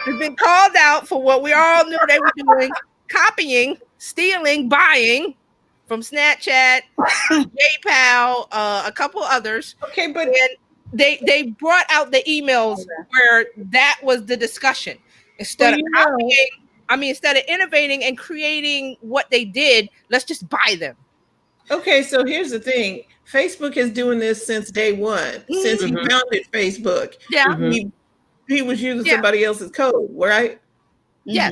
has been called out for what we all knew they were doing: copying, stealing, buying from Snapchat, PayPal, a couple others. Okay, but they brought out the emails where that was the discussion. Instead of innovating and creating what they did, let's just buy them. Okay, so here's the thing. Facebook is doing this since day one, since he founded Facebook. Yeah. He was using somebody else's code, right? Yeah.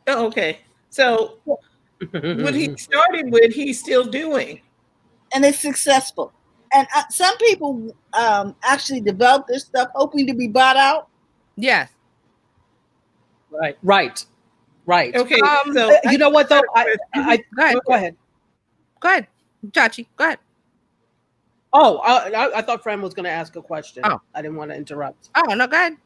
Oh, okay. So what he started with, he's still doing. And it's successful. And some people actually develop this stuff hoping to be bought out. Yes. Right. Okay. So you know what though? Go ahead. Go ahead, Chachi. Go ahead. Oh, I thought Fran was going to ask a question. Oh, I didn't want to interrupt. Oh no, go ahead.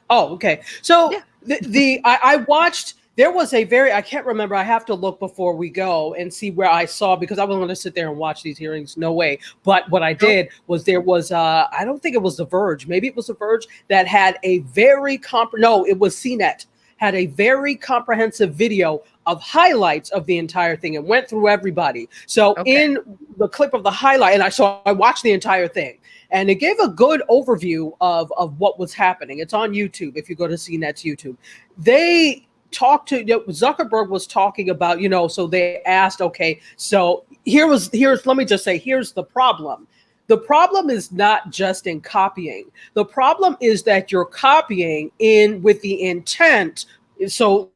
Oh, okay. So I watched. There was I can't remember. I have to look before we go and see where I saw, because I wasn't going to sit there and watch these hearings. No way. But what I did was there was, I don't think it was The Verge. Maybe it was The Verge that had a very it was CNET, had a very comprehensive video of highlights of the entire thing and went through everybody. So in the clip of the highlight, and I watched the entire thing, and it gave a good overview of what was happening. It's on YouTube. If you go to CNET's YouTube, they talked to Zuckerberg was talking about, so they asked, okay, so here's let me just say, here's the problem. The problem is not just in copying. The problem is that you're copying in with the intent, so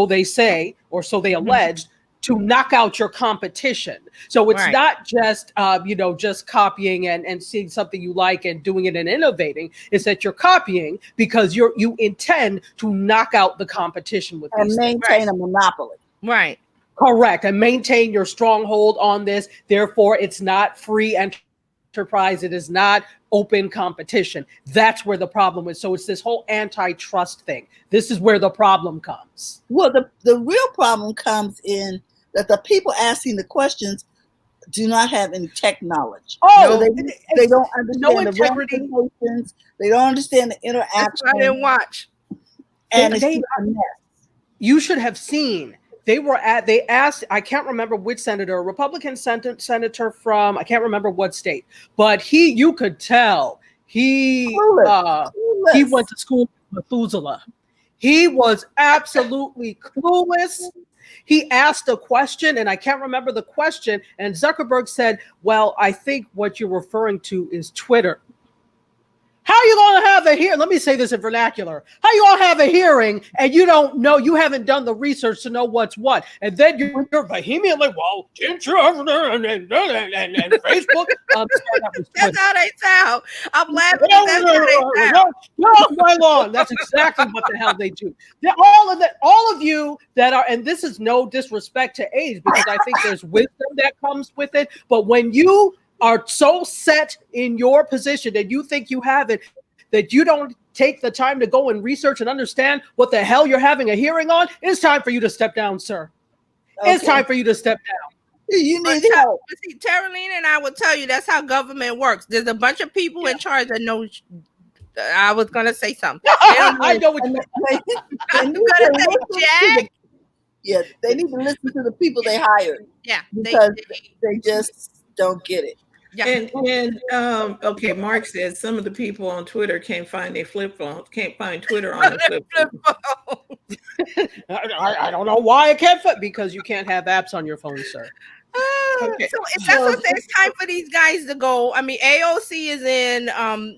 they say, or so they alleged, to knock out your competition. So it's not just, just copying and seeing something you like and doing it and innovating. It's that you're copying because you intend to knock out the competition with and these maintain a monopoly. Right. Correct. And maintain your stronghold on this. Therefore, it's not free enterprise. It is not open competition. That's where the problem is. So it's this whole antitrust thing. This is where the problem comes. Well, the real problem comes in that the people asking the questions do not have any tech knowledge. Oh, they don't understand no the ramifications. They don't understand the interaction. I didn't watch. And it's a mess. You should have seen. They asked, I can't remember which senator, a Republican senator from, I can't remember what state, but you could tell he went to school with Methuselah. He was absolutely clueless. He asked a question, and I can't remember the question, and Zuckerberg said, well, I think what you're referring to is Twitter. How are you going to have a hearing? Let me say this in vernacular. How are you going to have a hearing and you don't know, you haven't done the research to know what's what? And then you're vehemently, well, didn't you ever and Facebook? That's how they sound. I'm laughing. That's how they sound. You're off my lawn. That's exactly what the hell they do. All of you that are, and this is no disrespect to age, because I think there's wisdom that comes with it. But when you are so set in your position that you think you have it, that you don't take the time to go and research and understand what the hell you're having a hearing on, it's time for you to step down, sir. Okay. It's time for you to step down. You need help. See, Terralina and I will tell you that's how government works. There's a bunch of people in charge that know. I was going to say something. I know what you're I'm going to say, Jack. Yeah, they need to listen to the people they hired. Yeah, because they just don't get it. Yeah. And okay, Mark says some of the people on Twitter can't find their flip phone, can't find Twitter on the flip phone. I don't know why it can't fit, because you can't have apps on your phone, sir. Okay. So that's what it's time for these guys to go. I mean, AOC is in.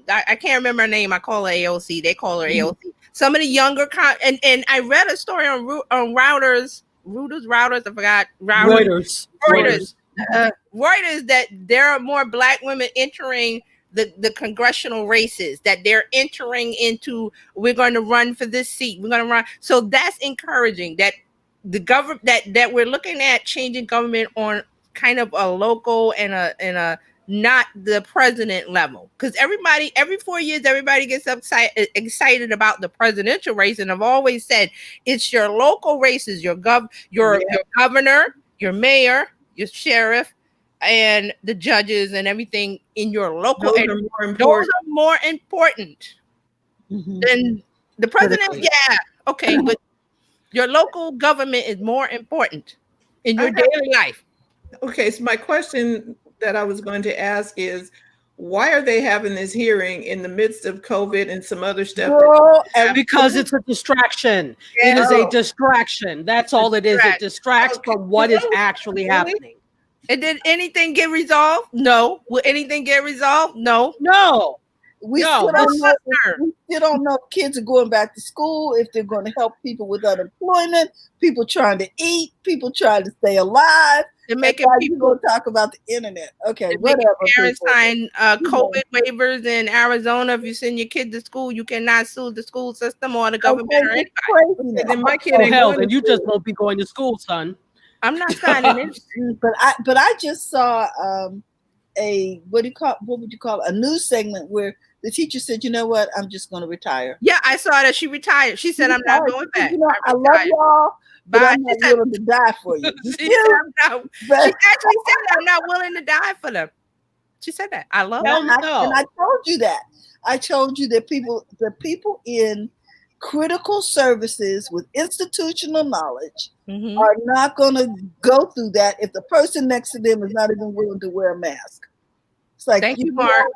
I can't remember her name. I call her AOC. They call her AOC. Some of the younger and I read a story on Reuters. I forgot. Reuters. Reuters that there are more Black women entering the congressional races, that they're entering into. We're going to run for this seat. We're going to run. So that's encouraging. That the government that we're looking at changing government on kind of a local and a not the president level, because every 4 years everybody gets excited about the presidential race, and I've always said it's your local races, your governor, your mayor, your sheriff, and the judges and everything in your local Those area. are More important than the president. Critically. Yeah, okay, but your local government is more important in your daily life. Okay, so my question that I was going to ask is, why are they having this hearing in the midst of COVID and some other stuff? Because it's a distraction. It is a distraction. That's all it is. It distracts from what is actually happening. And did anything get resolved? No. Will anything get resolved? No. No. We still don't know if kids are going back to school, if they're going to help people with unemployment, people trying to eat, people trying to stay alive. They're making people talk about the internet. Okay, whatever. Parents sign COVID waivers in Arizona. If you send your kid to school, you cannot sue the school system or the government or anybody. Then my kid then you just won't be going to school, son. I'm not signing it. But I just saw what would you call it? A news segment where the teacher said, "You know what? I'm just going to retire." Yeah, I saw that she retired. She said, "I'm not going back." You know, I love y'all, but I'm not willing to die for you. She actually said, "I'm not willing to die for them." She said that. I love them. And I told you that. I told you that the people in critical services with institutional knowledge are not going to go through that if the person next to them is not even willing to wear a mask. It's like, thank you, Mark.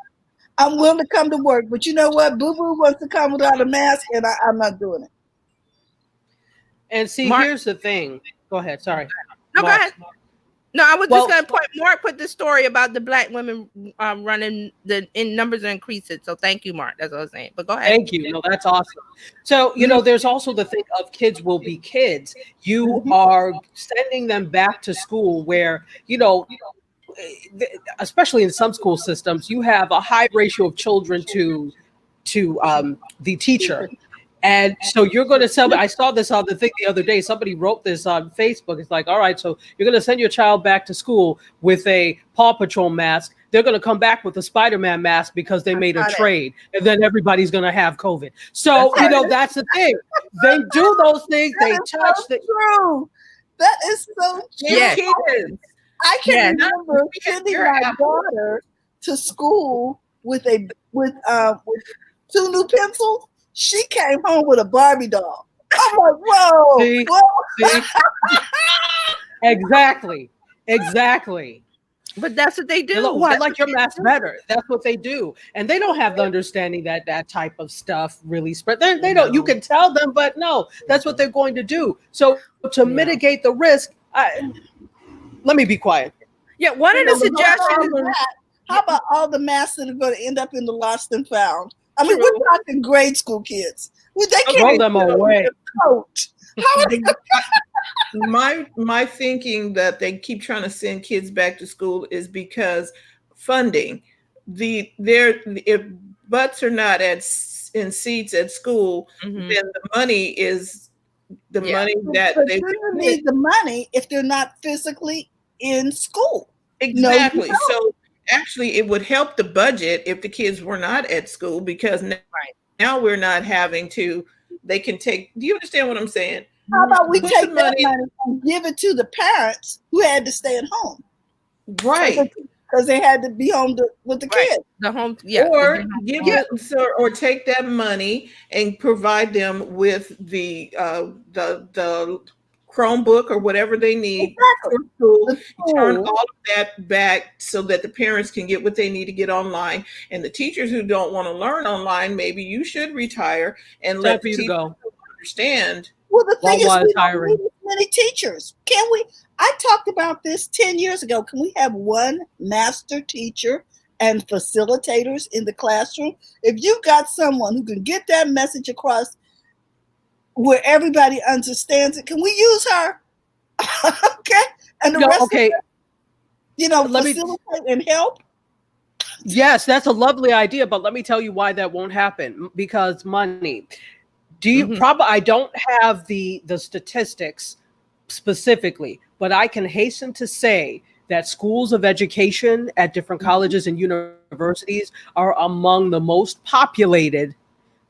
I'm willing to come to work, but you know what? Boo Boo wants to come without a mask, and I'm not doing it. And see, here's the thing. Go ahead. Sorry. No, go ahead. No, I was just going to point. Mark put the story about the Black women running in numbers are increasing. So thank you, Mark. That's what I was saying. But go ahead. Thank you. No, that's awesome. So, there's also the thing of kids will be kids. You are sending them back to school where, especially in some school systems, you have a high ratio of children to the teacher. And so you're going to sell. I saw this on the thing the other day. Somebody wrote this on Facebook. It's like, all right, so you're going to send your child back to school with a Paw Patrol mask. They're going to come back with a Spider-Man mask because they made a trade, and then everybody's going to have COVID. So that's the thing. They do those things. They touch the true. That is so true. Yes. I can remember sending my daughter to school with two new pencils. She came home with a Barbie doll. I'm like, whoa. See? Exactly. But that's what they do. I like your mask better. That's what they do. And they don't have the understanding that that type of stuff really spread. They don't. You can tell them, but no, that's what they're going to do. So to mitigate the risk, let me be quiet. Yeah, one of the suggestions. How about all the masks that are going to end up in the lost and found? I mean, we're talking grade school kids. They can't throw them away. My thinking that they keep trying to send kids back to school is because funding. If butts are not in seats at school, then the money is the money that they need the money if they're not physically in school. Exactly. So actually, it would help the budget if the kids were not at school, because now we're not having to. They can take. Do you understand what I'm saying? How about we take that money and give it to the parents who had to stay at home, right? Because they had to be home with the kids. The home, or take that money and provide them with the Chromebook or whatever they need for school. You turn all of that back so that the parents can get what they need to get online. And the teachers who don't want to learn online, maybe you should retire and let the teachers understand. Well, the thing is, we don't need as many teachers. Can we? I talked about this 10 years ago. Can we have one master teacher and facilitators in the classroom? If you got someone who can get that message across where everybody understands it, can we use her? Okay. And the rest of it, facilitate and help. Yes, that's a lovely idea, but let me tell you why that won't happen. Because money. Do you I don't have the statistics specifically, but I can hasten to say that schools of education at different colleges and universities are among the most populated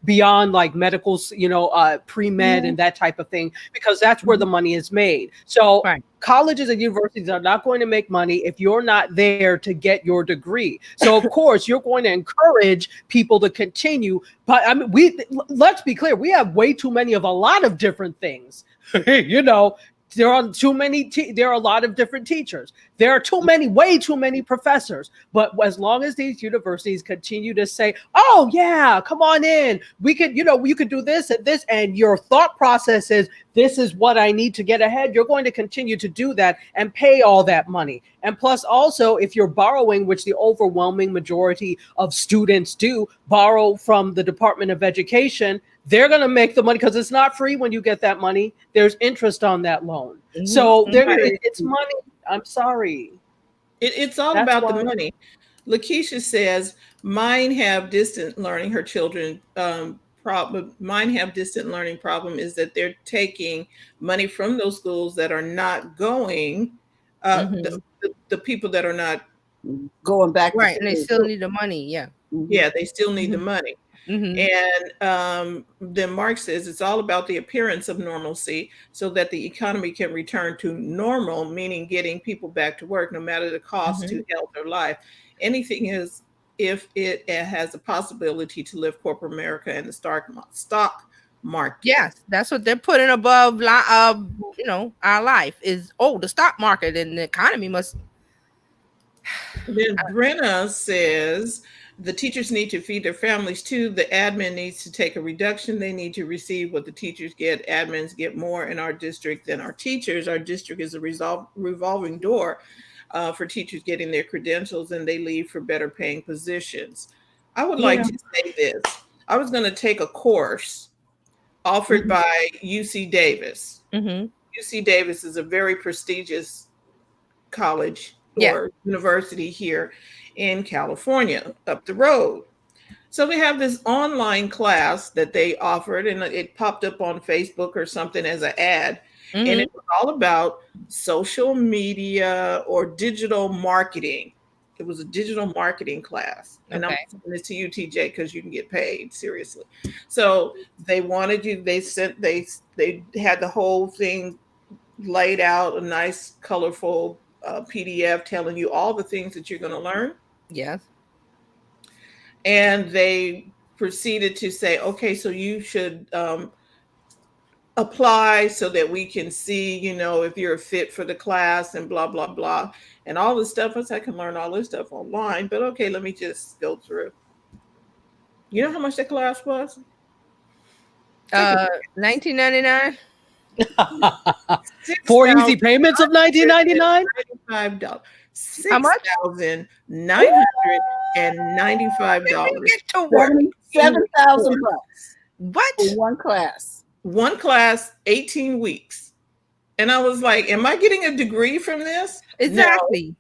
beyond like medical, pre-med and that type of thing, because that's where the money is made. So colleges and universities are not going to make money if you're not there to get your degree. So of course you're going to encourage people to continue. But I mean, let's be clear, we have way too many of a lot of different things. There are too many. There are a lot of different teachers. There are way too many professors. But as long as these universities continue to say, "Oh yeah, come on in. We could, you could do this and this," and your thought process is, "This is what I need to get ahead," you're going to continue to do that and pay all that money. And plus, also, if you're borrowing, which the overwhelming majority of students do, borrow from the Department of Education, they're going to make the money because it's not free when you get that money. There's interest on that loan. So it's money. I'm sorry. It's all about the money. Lakeisha says, mine have distant learning, her children mine have distant learning problem is that they're taking money from those schools that are not going, the people that are not going back. Right. And they still need the money. Yeah. Yeah. They still need the money. And then Mark says it's all about the appearance of normalcy so that the economy can return to normal, meaning getting people back to work, no matter the cost to health or life. Anything is if it has a possibility to lift corporate America and the stock market. Yes, that's what they're putting above, our life is, the stock market and the economy must. Then Brenna says, the teachers need to feed their families too. The admin needs to take a reduction. They need to receive what the teachers get. Admins get more in our district than our teachers. Our district is a revolving door for teachers getting their credentials, and they leave for better paying positions. I would like to say this. I was going to take a course offered by UC Davis. UC Davis is a very prestigious college or university here in California, up the road. So they have this online class that they offered, and it popped up on Facebook or something as an ad. And it was all about social media or digital marketing. It was a digital marketing class. And I'm sending this to you, TJ, because you can get paid, seriously. So they wanted you, they had the whole thing laid out, a nice, colorful PDF telling you all the things that you're going to learn. Yes. And they proceeded to say, okay, so you should apply so that we can see, if you're a fit for the class and blah, blah, blah. And all this stuff. I can learn all this stuff online, but okay, let me just go through. You know how much that class was? $19.99. 4 easy payments of $19.99. $95. How much? $6,995. $7,000. What? For one class. One class, 18 weeks. And I was like, am I getting a degree from this? Exactly. No,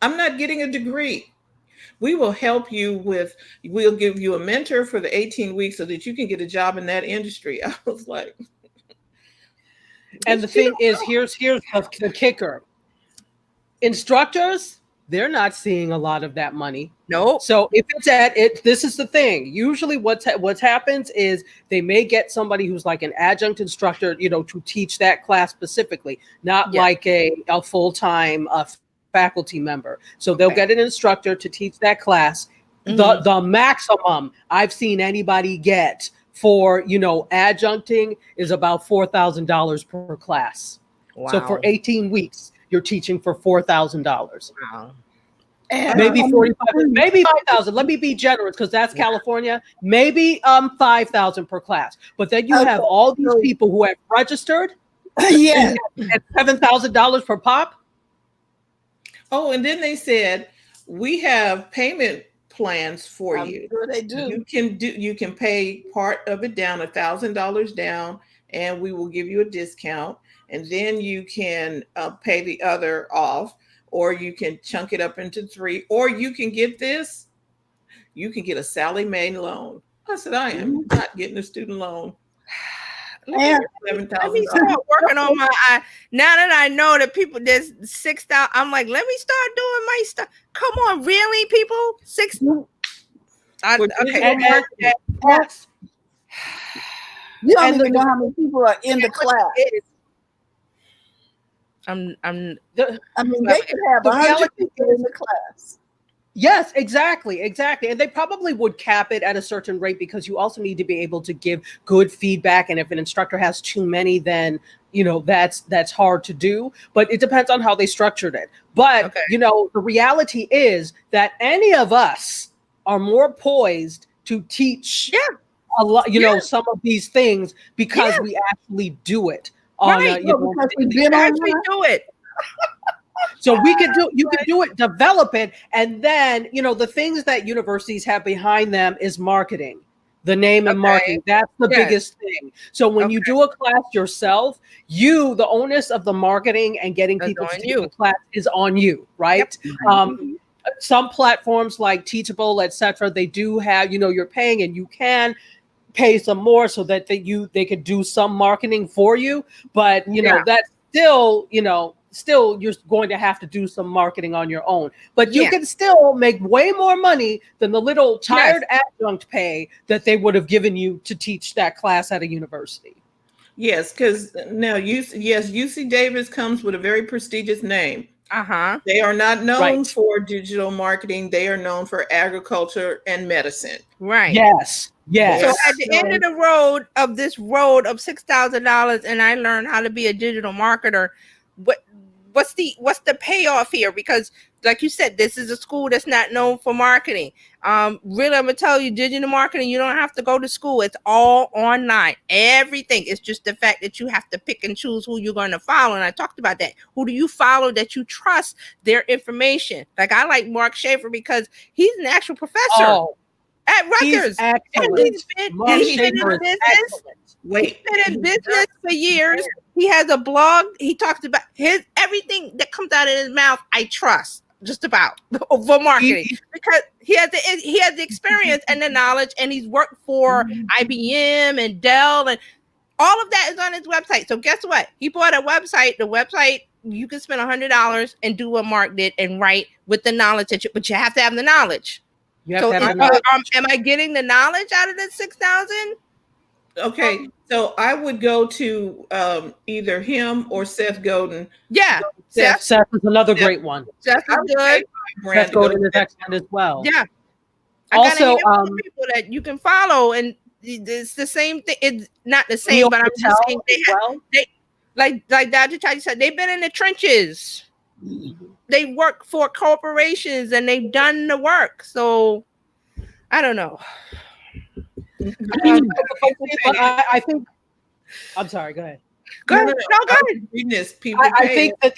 I'm not getting a degree. We will help you we'll give you a mentor for the 18 weeks so that you can get a job in that industry. I was like. And the thing is, here's the kicker. Instructors, they're not seeing a lot of that money. No. So if it's this is the thing. Usually what happens is they may get somebody who's like an adjunct instructor, to teach that class specifically, not like a full-time faculty member. So they'll get an instructor to teach that class. The maximum I've seen anybody get for, adjuncting is about $4,000 per class. Wow. So for 18 weeks, you're teaching for $4,000. Wow. And Maybe 45, maybe 5,000. Let me be generous because that's California. Maybe 5,000 per class. But then you have all these people who have registered. Yeah. At $7,000 per pop. Oh, and then they said we have payment plans for I'm you. sure they do. You can pay part of it down, $1,000 down, and we will give you a discount. And then you can pay the other off, or you can chunk it up into 3, or you can get this. You can get a Sallie Mae loan. I said, I am not getting a student loan. Let me start working on my. Now that I know that people, there's 6,000. I'm like, let me start doing my stuff. Come on, really, people? 6. Okay. You don't even know how many people are in the class. I mean, they could have 100 people in the class. Yes, exactly. And they probably would cap it at a certain rate because you also need to be able to give good feedback. And if an instructor has too many, then that's hard to do. But it depends on how they structured it. But the reality is that any of us are more poised to teach a lot, some of these things because we actually do it. Because we did actually do it. So you can do it, develop it, and then the things that universities have behind them is marketing, the name and marketing. That's the biggest thing. So when you do a class yourself, the onus of the marketing and getting people to take the class is on you, right? Yep. Some platforms like Teachable, etc., they do have you're paying and you can pay some more so that they could do some marketing for you, but that's still you're going to have to do some marketing on your own, but you can still make way more money than the little tired adjunct pay that they would have given you to teach that class at a university. Yes, because now UC Davis comes with a very prestigious name. They are not known for digital marketing. They are known for agriculture and medicine. Right. Yes. So at the end of the road of this road of $6,000, and I learned how to be a digital marketer. What's the payoff here? Because like you said, this is a school that's not known for marketing. Really, I'm gonna tell you, digital marketing, you don't have to go to school. It's all online. Everything. It's just the fact that you have to pick and choose who you're going to follow. And I talked about that. Who do you follow that you trust their information? Like I like Mark Schaefer because he's an actual professor at Rutgers. He's been in business for years. He has a blog. He talks about everything that comes out of his mouth. I trust just about for marketing because he has the experience and the knowledge, and he's worked for IBM and Dell, and all of that is on his website. So guess what? He bought a website. The website you can spend $100 and do what Mark did and write with the knowledge but you have to have the knowledge. So am I getting the knowledge out of the 6,000? Okay, so I would go to either him or Seth Godin. Yeah, Seth is another great one. Seth is good. Seth Godin is excellent as well. Yeah. Also, people that you can follow, and it's the same thing. It's not the same, but I'm just saying they like Dr. Chachi said, they've been in the trenches. They work for corporations and they've done the work. So I don't know. I think. I'm sorry. Go ahead. Go ahead. I think that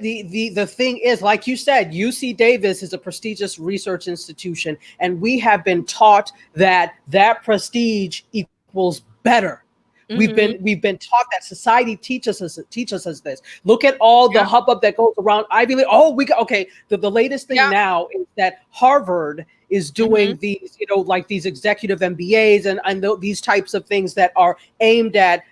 the thing is, like you said, UC Davis is a prestigious research institution, and we have been taught that prestige equals better. Mm-hmm. We've been taught that. Society teaches us this. Look at all the hubbub that goes around Ivy League. The latest thing now is that Harvard is doing these, like these executive MBAs and these types of things that are aimed at,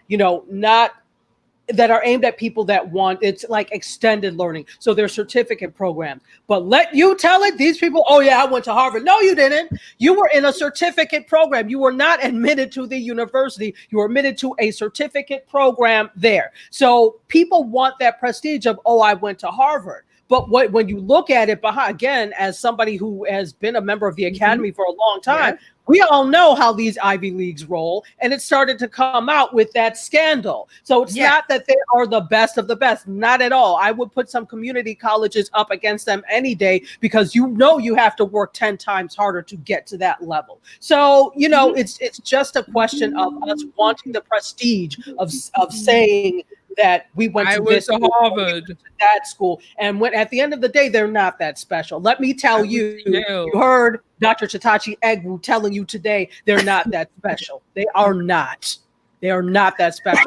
that are aimed at people that want, it's like extended learning. So they're certificate programs. But let you tell it, these people, I went to Harvard. No, you didn't. You were in a certificate program. You were not admitted to the university. You were admitted to a certificate program there. So people want that prestige of, I went to Harvard. But when you look at it behind, again, as somebody who has been a member of the academy for a long time, we all know how these Ivy Leagues roll, and it started to come out with that scandal. So it's not that they are the best of the best, not at all. I would put some community colleges up against them any day, because you know you have to work 10 times harder to get to that level. So, you know, it's just a question of us wanting the prestige of saying that we went to this school, Harvard, to that school, and when at the end of the day, they're not that special. Let me tell you, you heard Dr. Chitachi Egwu telling you today, they're not that special. They are not. They are not that special.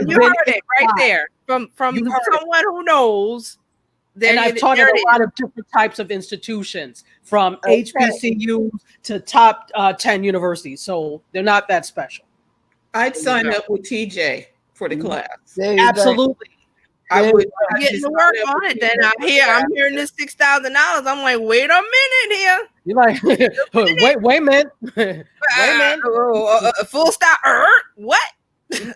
You heard it right there from someone who knows. And I've taught at a lot of different types of institutions, from HBCUs to top 10 universities. So they're not that special. I'd sign up with TJ for the class. Absolutely. I would get to work on it. Then I'm hearing this $6,000. I'm like, wait a minute here. You're like, wait a minute. Wait a minute. Full stop. What?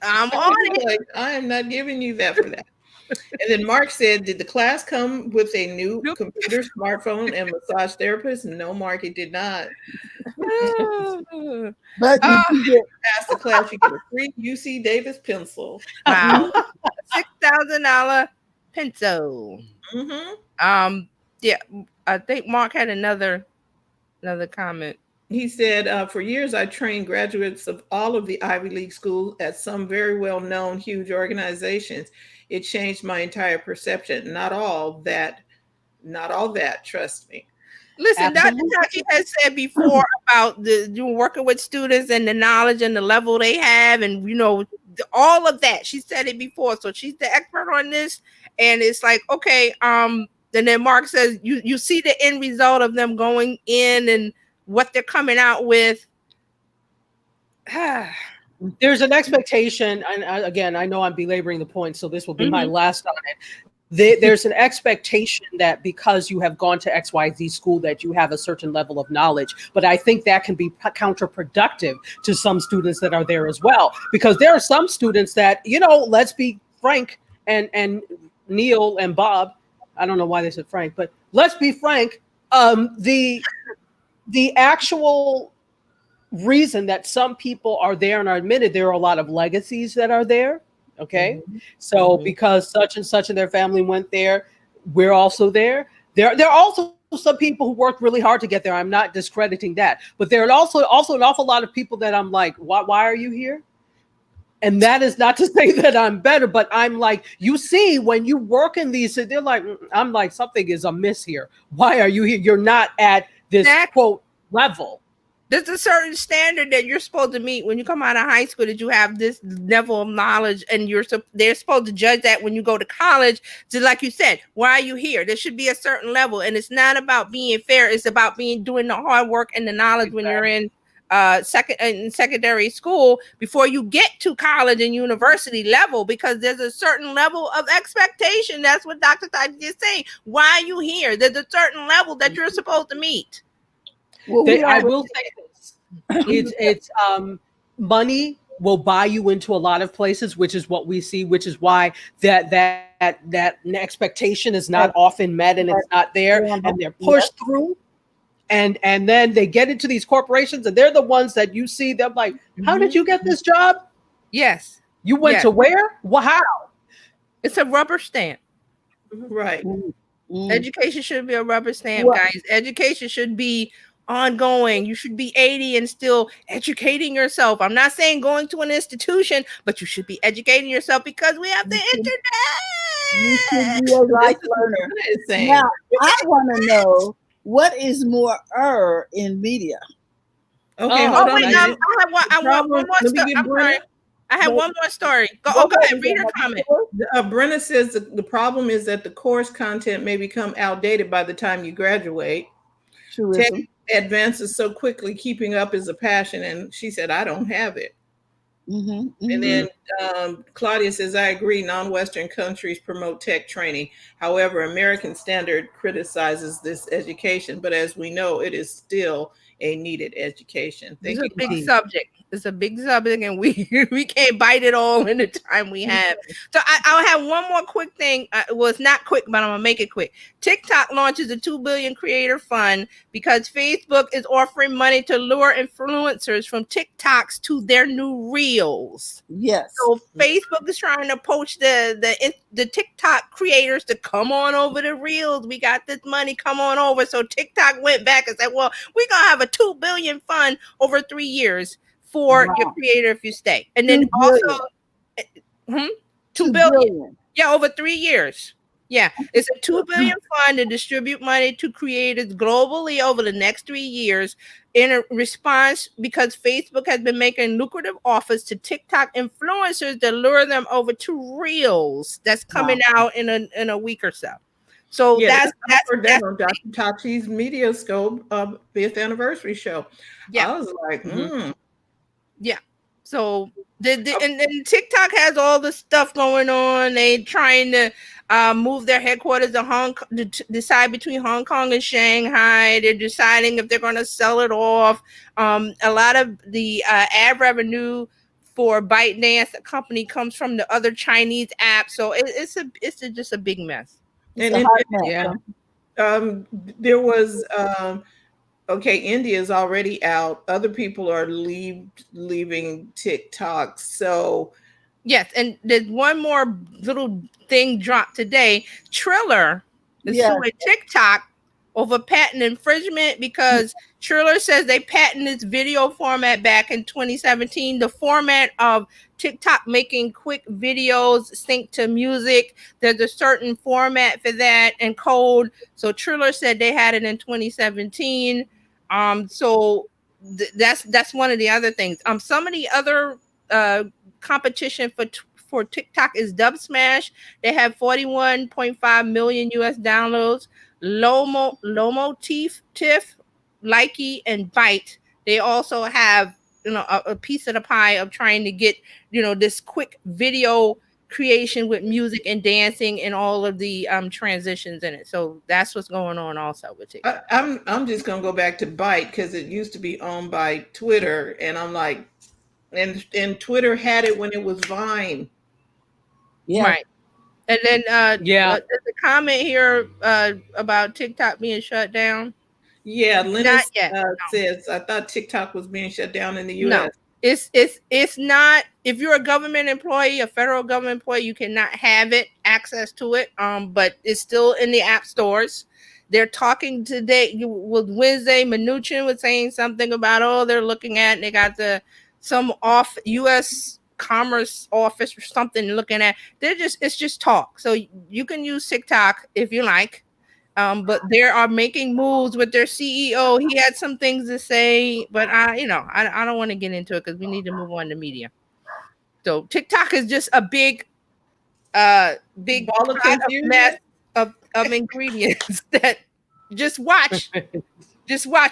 I'm on it. Like, I am not giving you that for that. And then Mark said, did the class come with a new computer, smartphone, and massage therapist? No, Mark, it did not. But pass the class, you get a free UC Davis pencil. Wow. $6,000 pencil. Yeah, I think Mark had another comment. He said, for years, I trained graduates of all of the Ivy League schools at some very well-known, huge organizations. It changed my entire perception. Not all that, trust me. Listen, Dr. Tachi has said before about you working with students and the knowledge and the level they have, and you know, all of that. She said it before, so she's the expert on this. And it's like, okay, and then Mark says you see the end result of them going in and what they're coming out with. There's an expectation, and again, I know I'm belaboring the point, so this will be my last on it. There's an expectation that because you have gone to XYZ school that you have a certain level of knowledge, but I think that can be counterproductive to some students that are there as well, because there are some students that, you know, let's be frank, and Neil and Bob, I don't know why they said Frank, but let's be frank, the actual reason that some people are there and are admitted, there are a lot of legacies that are there. Okay. So because such and such and their family went there, we're also there. There are also some people who worked really hard to get there. I'm not discrediting that, but there are also an awful lot of people that I'm like, why are you here? And that is not to say that I'm better, but I'm like, you see, when you work in these, they're like, I'm like, something is amiss here. Why are you here? You're not at this quote level. There's a certain standard that you're supposed to meet when you come out of high school, that you have this level of knowledge, and they're supposed to judge that when you go to college. So like you said, why are you here? There should be a certain level, and it's not about being fair. It's about doing the hard work and the knowledge when you're in secondary school before you get to college and university level, because there's a certain level of expectation. That's what Dr. Taji is saying. Why are you here? There's a certain level that you're supposed to meet. Well, I will say this: it's money will buy you into a lot of places, which is what we see, which is why that expectation is not often met, and it's not there, and they're pushed through, and then they get into these corporations, and they're the ones that you see. They're like, "How did you get this job? Yes, you went to where? Well, how?" It's a rubber stamp, right? Education should be a rubber stamp, guys. Education should be ongoing. You should be 80 and still educating yourself. I'm not saying going to an institution, but you should be educating yourself, because we have the internet. You should be a life learner. Now, I want to know, what is more in media? Okay, hold on. I have one more story. I'm sorry. I have one more story. Go ahead, read her comment. Brenna says the problem is that the course content may become outdated by the time you graduate. Tech advances so quickly, keeping up is a passion. And she said, I don't have it. And then Claudia says, I agree, non-Western countries promote tech training. However, American Standard criticizes this education, but as we know, it is still a needed education. It's Thank a you. big subject. It's a big subject, and we we can't bite it all in the time we have. So I'll have one more quick thing. Well, it's not quick, but I'm gonna make it quick. TikTok launches a $2 billion creator fund because Facebook is offering money to lure influencers from TikToks to their new reels. Yes. So Facebook is trying to poach the TikTok creators to come on over the reels. We got this money, come on over. So TikTok went back and said, well, we're gonna have a $2 billion fund over 3 years for your creator if you stay. And then also $2 billion. Yeah, over 3 years. Yeah, it's a $2 billion fund to distribute money to creators globally over the next 3 years in a response because Facebook has been making lucrative offers to TikTok influencers to lure them over to Reels. That's coming out in a week or so. So that's on Dr. Tachi's Mediascope 5th anniversary show. Yeah, I was like, yeah. So and TikTok has all the stuff going on. They trying to move their headquarters to Hong Kong, to decide between Hong Kong and Shanghai. They're deciding if they're going to sell it off. A lot of the ad revenue for ByteDance, the company, comes from the other Chinese apps. So it's just a big mess. And there was okay, India is already out. Other people are leaving TikTok. So yes, and there's one more little thing dropped today. Triller is suing TikTok over patent infringement because Triller says they patented its video format back in 2017. The format of TikTok making quick videos synced to music. There's a certain format for that and code. So Triller said they had it in 2017. So that's one of the other things. Some of the other competition for TikTok is Dub Smash. They have 41.5 million US downloads. Lomo Tiff, Likey, and Byte. They also have a piece of the pie of trying to get this quick video creation with music and dancing and all of the transitions in it. So that's what's going on also with TikTok. I'm just gonna go back to Byte because it used to be owned by Twitter, and I'm like, and Twitter had it when it was Vine. Yeah. Right. And then there's a comment here about TikTok being shut down. Yeah, Linus says, I thought TikTok was being shut down in the US. No, it's not. If you're a government employee, a federal government employee, you cannot have access to it. But it's still in the app stores. They're talking today with Wednesday. Mnuchin was saying something about they're looking at, and they got some off U.S. Commerce office or something looking at. It's just talk. So you can use TikTok if you like. But they are making moves with their CEO. He had some things to say, but I don't want to get into it because we need to move on to media. So TikTok is just a big mess of ingredients that just watch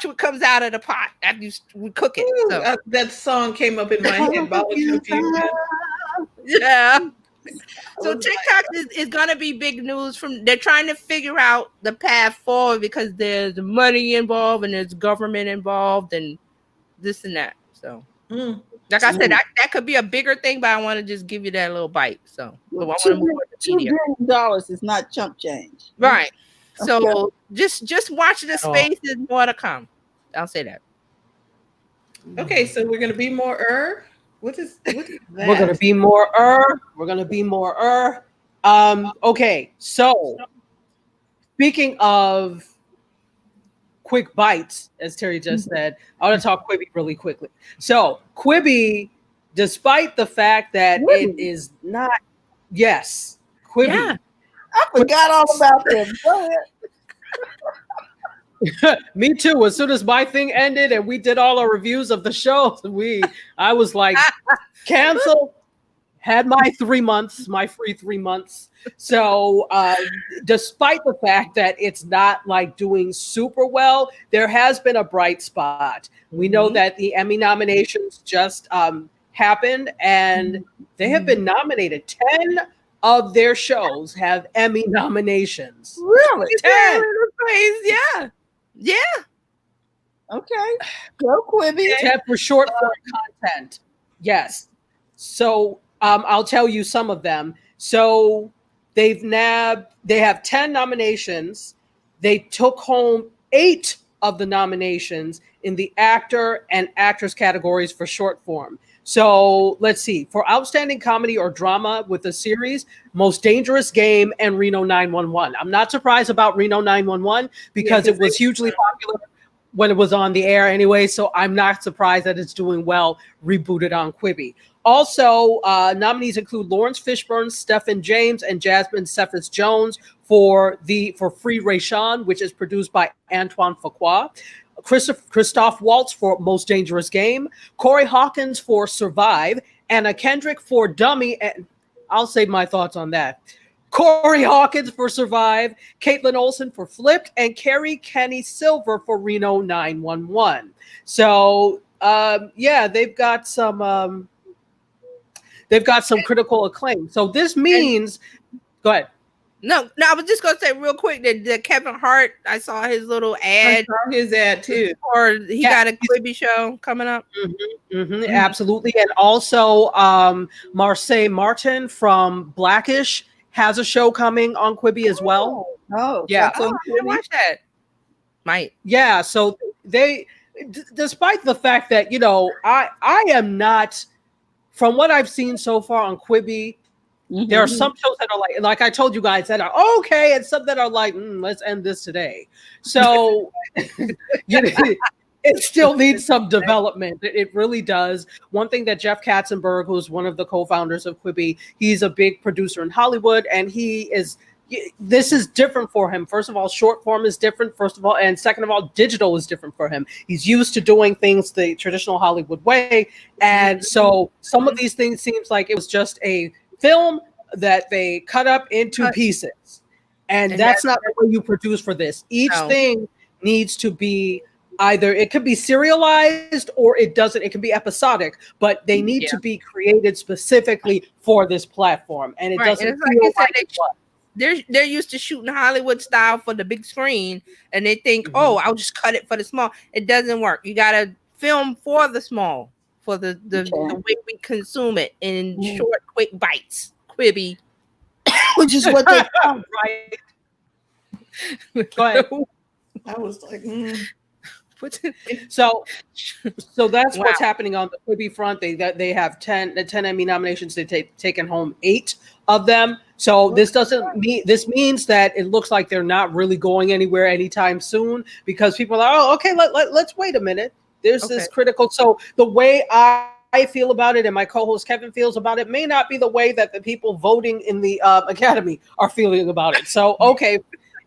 what comes out of the pot after we cook it. So. That song came up in my head. Yeah. So TikTok is going to be big news. They're trying to figure out the path forward because there's money involved and there's government involved and this and that. So, like I said, that could be a bigger thing, but I want to just give you that little bite. So, $2 billion is not chump change, right? So just watch the space. There's more to come. I'll say that. Okay, so we're going to be more What is that? We're gonna be more We're gonna be more Okay, so speaking of quick bites, as Terry just said, I want to talk Quibi really quickly. So Quibi, despite the fact that it is not, Quibi. Yeah. I forgot all about them. Go ahead. Me too. As soon as my thing ended and we did all our reviews of the show, I was like, cancel. Had my 3 months, my free 3 months. So despite the fact that it's not like doing super well, there has been a bright spot. We know that the Emmy nominations just happened and they have been nominated. 10 of their shows have Emmy nominations. Really? 10. Yeah. Okay. Go Quibi. 10 for short form content. Yes. So I'll tell you some of them. So they have 10 nominations. They took home 8 of the nominations in the actor and actress categories for short form. So let's see. For outstanding comedy or drama with a series, Most Dangerous Game and Reno 911. I'm not surprised about Reno 911 because it was hugely popular when it was on the air anyway. So I'm not surprised that it's doing well, rebooted on Quibi. Also, nominees include Lawrence Fishburne, Stephen James, and Jasmine Cephas Jones for Free Rayshawn, which is produced by Antoine Fuqua. Christoph Waltz for Most Dangerous Game, Corey Hawkins for Survive, Anna Kendrick for Dummy, and I'll save my thoughts on that. Corey Hawkins for Survive, Caitlin Olsen for Flipped, and Carrie Kenny Silver for Reno 911. So they've got some critical acclaim. So this means, go ahead. No, I was just gonna say real quick that Kevin Hart, I saw his little ad. I saw his ad too. Or he got a Quibi show coming up. Absolutely. And also Marseille Martin from Blackish has a show coming on Quibi as well. Oh, yeah. I didn't watch that. Might. Yeah. So despite the fact that, I am not, from what I've seen so far on Quibi, there are some shows that are like I told you guys, that are okay, and some that are like, let's end this today. So it still needs some development. It really does. One thing that Jeff Katzenberg, who's one of the co-founders of Quibi, he's a big producer in Hollywood, and this is different for him. First of all, short form is different, first of all, and second of all, digital is different for him. He's used to doing things the traditional Hollywood way, and so some of these things seems like it was just a film that they cut up into pieces, and that's not the way you produce for this. Each thing needs to be either, it could be serialized or it can be episodic, but they need to be created specifically for this platform, and it doesn't feel like they're used to shooting Hollywood style for the big screen, and they think, I'll just cut it for the small. It doesn't work. You gotta film for the small, for the way we consume it in short, quick bites. Quibi, which is what they found, right? Go ahead. I was like, So that's what's happening on the Quibi front. They have 10 Emmy nominations. They've taken home 8 of them. So this means that it looks like they're not really going anywhere anytime soon, because people are, let's wait a minute. There's this critical. So the way I feel about it, and my co-host Kevin feels about it, may not be the way that the people voting in the Academy are feeling about it. So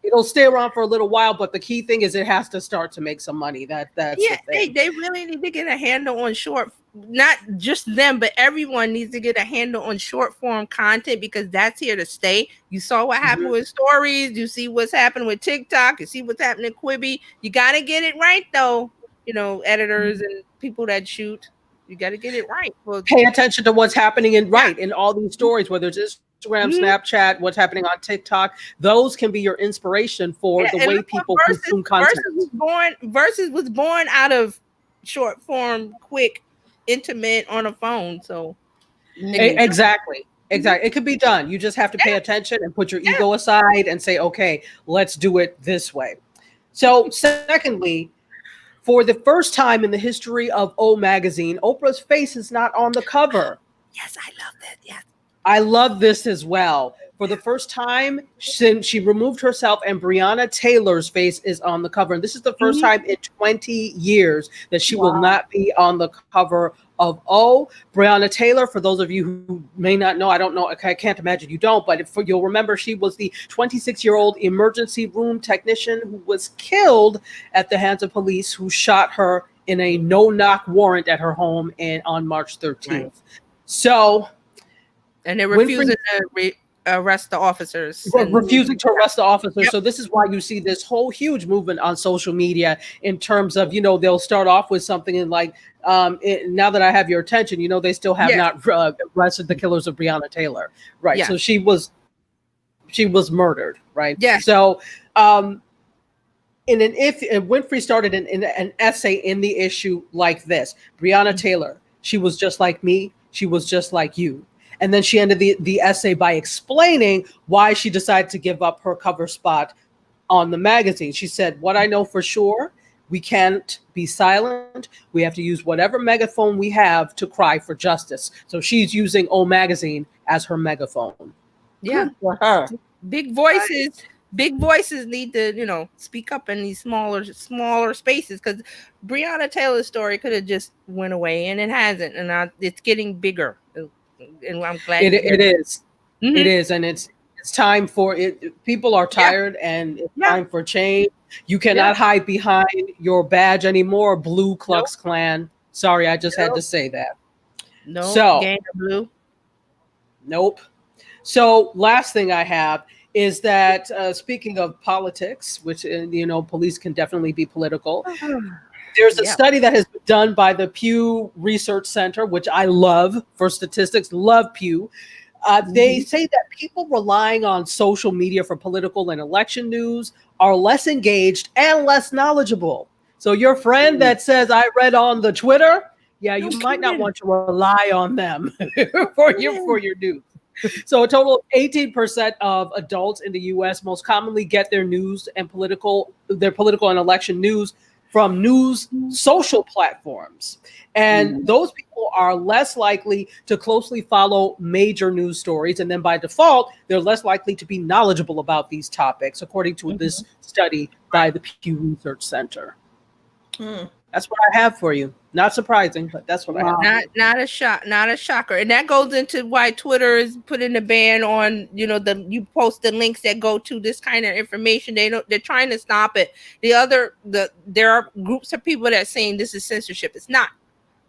it'll stay around for a little while, but the key thing is it has to start to make some money. That's the thing. They really need to get a handle on short, not just them, but everyone needs to get a handle on short form content, because that's here to stay. You saw what happened with stories. You see what's happening with TikTok. You see what's happening with Quibi. You got to get it right, though. Editors and people that shoot. You got to get it right. Pay attention to what's happening in all these stories, whether it's Instagram, Snapchat, what's happening on TikTok. Those can be your inspiration for the way people consume content. Versus was born out of short form, quick, intimate on a phone. So exactly. It could be done. You just have to pay attention and put your ego aside and say, okay, let's do it this way. So secondly, for the first time in the history of O Magazine, Oprah's face is not on the cover. Yes, I love that. Yes. I love this as well. For the first time since she removed herself, and Breonna Taylor's face is on the cover. And this is the first time in 20 years that she will not be on the cover of O. Breonna Taylor, for those of you who may not know, I don't know, I can't imagine you don't, but you'll remember, she was the 26-year-old emergency room technician who was killed at the hands of police who shot her in a no-knock warrant at her home on March 13th. Right. So, and they're refusing to arrest the officers. Refusing to arrest the officers. Yep. So this is why you see this whole huge movement on social media in terms of, they'll start off with something and now that I have your attention, they still have not arrested the killers of Breonna Taylor. Right. Yeah. So she was murdered. Right. Yeah. So, and Winfrey started an essay in the issue like this: Breonna Taylor, she was just like me, she was just like you. And then she ended the essay by explaining why she decided to give up her cover spot on the magazine. She said, "What I know for sure, we can't be silent. We have to use whatever megaphone we have to cry for justice." So she's using O Magazine as her megaphone. Yeah. Good for her. Big voices need to, speak up in these smaller spaces, because Breonna Taylor's story could have just went away, and it hasn't, and it's getting bigger. And I'm glad it is. Mm-hmm. It is, and it's time for it. People are tired, and it's time for change. You cannot hide behind your badge anymore, Blue Klux Klan. Sorry, I just had to say that. No, so, gang of blue. Nope. So last thing I have is that speaking of politics, which, police can definitely be political. There's a study that has been done by the Pew Research Center, which I love for statistics, love Pew. They say that people relying on social media for political and election news are less engaged and less knowledgeable. So your friend that says, I read on the Twitter, you might not want to rely on them for your news. So a total of 18% of adults in the U.S. most commonly get their news and political and election news from news social platforms. And those people are less likely to closely follow major news stories. And then by default, they're less likely to be knowledgeable about these topics, according to this study by the Pew Research Center. That's what I have for you. Not surprising, but that's what I have. Not a shocker. And that goes into why Twitter is putting a ban on, you post the links that go to this kind of information. They're trying to stop it. There are groups of people that are saying this is censorship. It's not.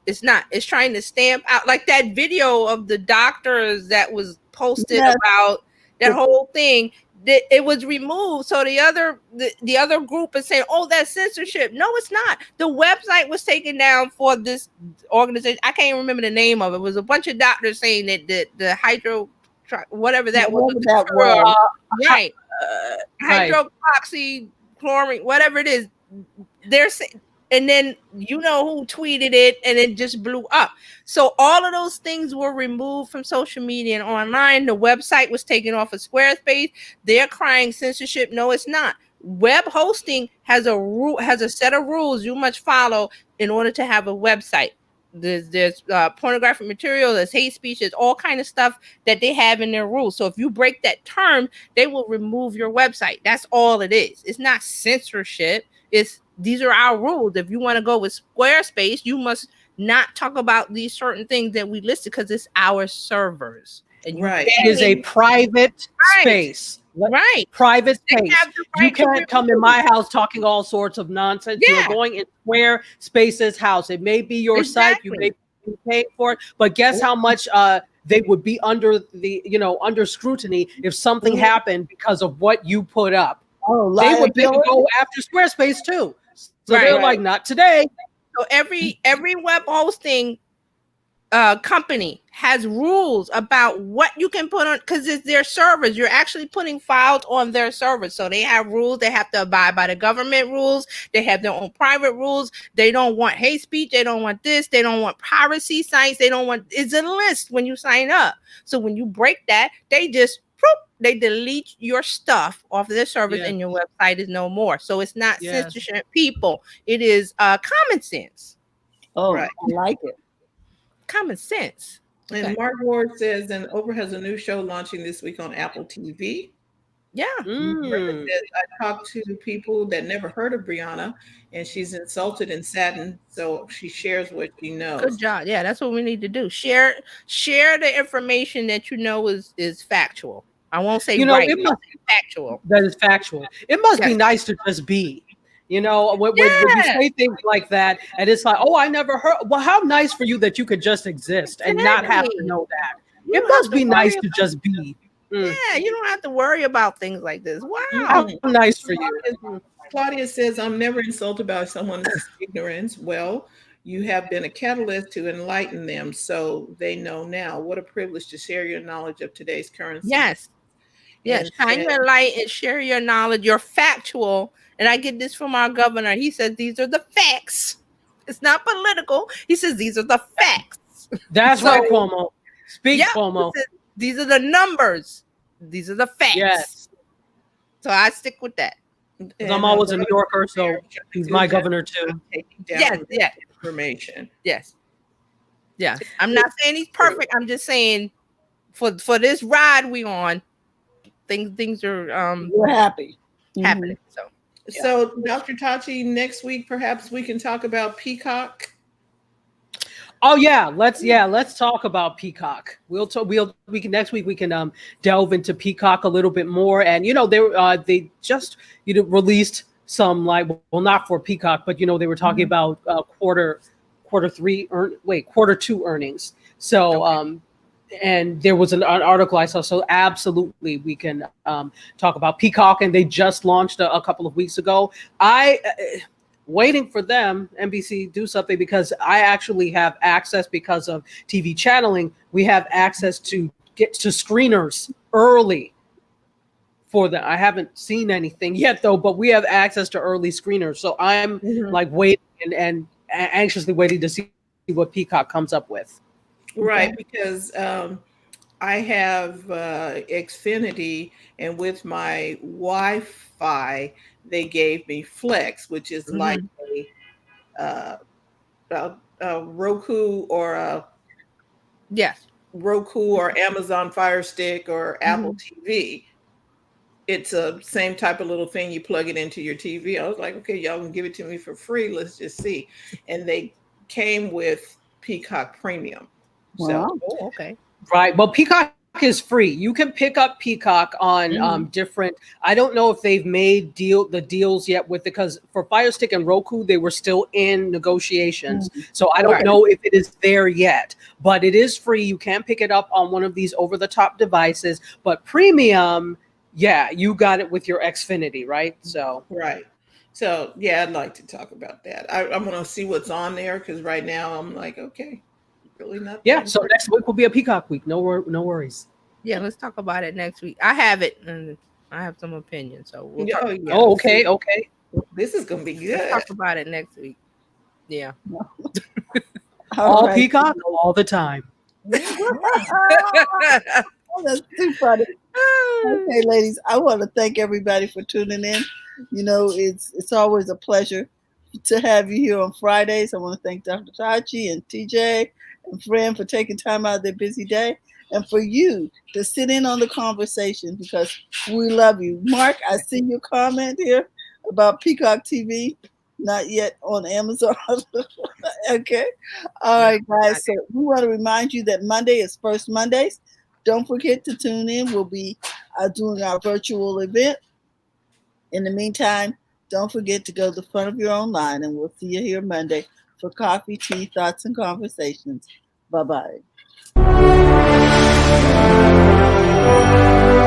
It's trying to stamp out, like that video of the doctors that was posted about that whole thing. It was removed. So the other group is saying, "Oh, that's censorship." No, it's not. The website was taken down for this organization. I can't remember the name of it. It was a bunch of doctors saying that the whatever that was, right? Hydroxychloroquine, whatever it is. They're saying. And then who tweeted it, and it just blew up. So all of those things were removed from social media and online. The website was taken off of Squarespace. They're crying censorship. No, it's not. Web hosting has a set of rules you must follow in order to have a website. There's pornographic material, there's hate speech, there's all kind of stuff that they have in their rules. So if you break that term, they will remove your website. That's all it is. It's not censorship. These are our rules. If you want to go with Squarespace, you must not talk about these certain things that we listed, because it's our servers. And it is a private space. Right. Private space. You can't come in my house talking all sorts of nonsense. You're going in Squarespace's house. It may be your site. You may be paying for it. But guess how much they would be under under scrutiny if something happened because of what you put up. They would go after Squarespace too. So they're like, not today. So every web hosting company has rules about what you can put on, because it's their servers. You're actually putting files on their servers. So they have rules. They have to abide by the government rules. They have their own private rules. They don't want hate speech. They don't want this. They don't want piracy sites. It's a list when you sign up. So when you break that, they delete your stuff off of their servers, and your website is no more. So it's not censorship, people. It is common sense. I like it. Common sense. And Mark Ward says, and Oprah has a new show launching this week on Apple TV. Yeah. I talked to people that never heard of Breonna, and she's insulted and saddened, so she shares what she knows. Good job. Yeah, that's what we need to do. Share the information that is factual. I won't say it must be factual. That is factual. It must be nice to just be. When you say things like that, and it's like, I never heard. Well, how nice for you that you could just exist and not have to know that. It must be nice to just be. Yeah, you don't have to worry about things like this. Wow. How nice for you. Claudia says, I'm never insulted by someone's ignorance. Well, you have been a catalyst to enlighten them, so they know now. What a privilege to share your knowledge of today's currency. Yes. Yes, shine your light and share your knowledge. You're factual. And I get this from our governor. He says these are the facts. It's not political. He says these are the facts. That's right, Cuomo. Speak, Cuomo. These are the numbers. These are the facts. Yes. So I stick with that. I'm always a New Yorker, so he's my governor too. Yes. Information. Yes. Yeah. I'm not saying he's perfect. I'm just saying for this ride we on, things are we're happy happening. So Dr. Tachi, next week perhaps we can talk about Peacock. Oh yeah, let's talk about Peacock. We can next week we can delve into Peacock a little bit more. And they just released some not for Peacock, but they were talking about quarter two earnings. So and there was an article I saw. So absolutely we can talk about Peacock, and they just launched a couple of weeks ago. Waiting for them, NBC, do something, because I actually have access because of TV channeling. We have access to get to screeners early for them. I haven't seen anything yet though, but we have access to early screeners. So I'm waiting and anxiously waiting to see what Peacock comes up with. Right, because I have Xfinity, and with my Wi-Fi, they gave me Flex, which is like a Roku or Roku or Amazon Fire Stick or Apple TV. It's a same type of little thing. You plug it into your TV. I was like, okay, y'all can give it to me for free. Let's just see. And they came with Peacock Premium. Wow. So, okay. Right. Well, Peacock is free. You can pick up Peacock on different. I don't know if they've made the deals yet with it, because for Fire Stick and Roku, they were still in negotiations. So I don't know if it is there yet, but it is free. You can pick it up on one of these over-the-top devices. But premium, you got it with your Xfinity, right? So So yeah, I'd like to talk about that. I'm going to see what's on there, because right now I'm like, okay. Really not. Yeah, so next week will be a Peacock week. No worries. Yeah, let's talk about it next week. I have it, and I have some opinions. So we'll talk. Okay. This is gonna be good. Let's talk about it next week. Yeah. All Peacock all the time. That's too funny. Okay, ladies, I want to thank everybody for tuning in. It's always a pleasure to have you here on Fridays. I want to thank Dr. Tachi and TJ and Fran for taking time out of their busy day, and for you to sit in on the conversation, because we love you. Mark, I see your comment here about Peacock TV, not yet on Amazon. Okay. All right, guys. So we want to remind you that Monday is First Mondays. Don't forget to tune in. We'll be doing our virtual event. In the meantime, don't forget to go to the front of your own line, and we'll see you here Monday for coffee, tea, thoughts, and conversations. Bye-bye.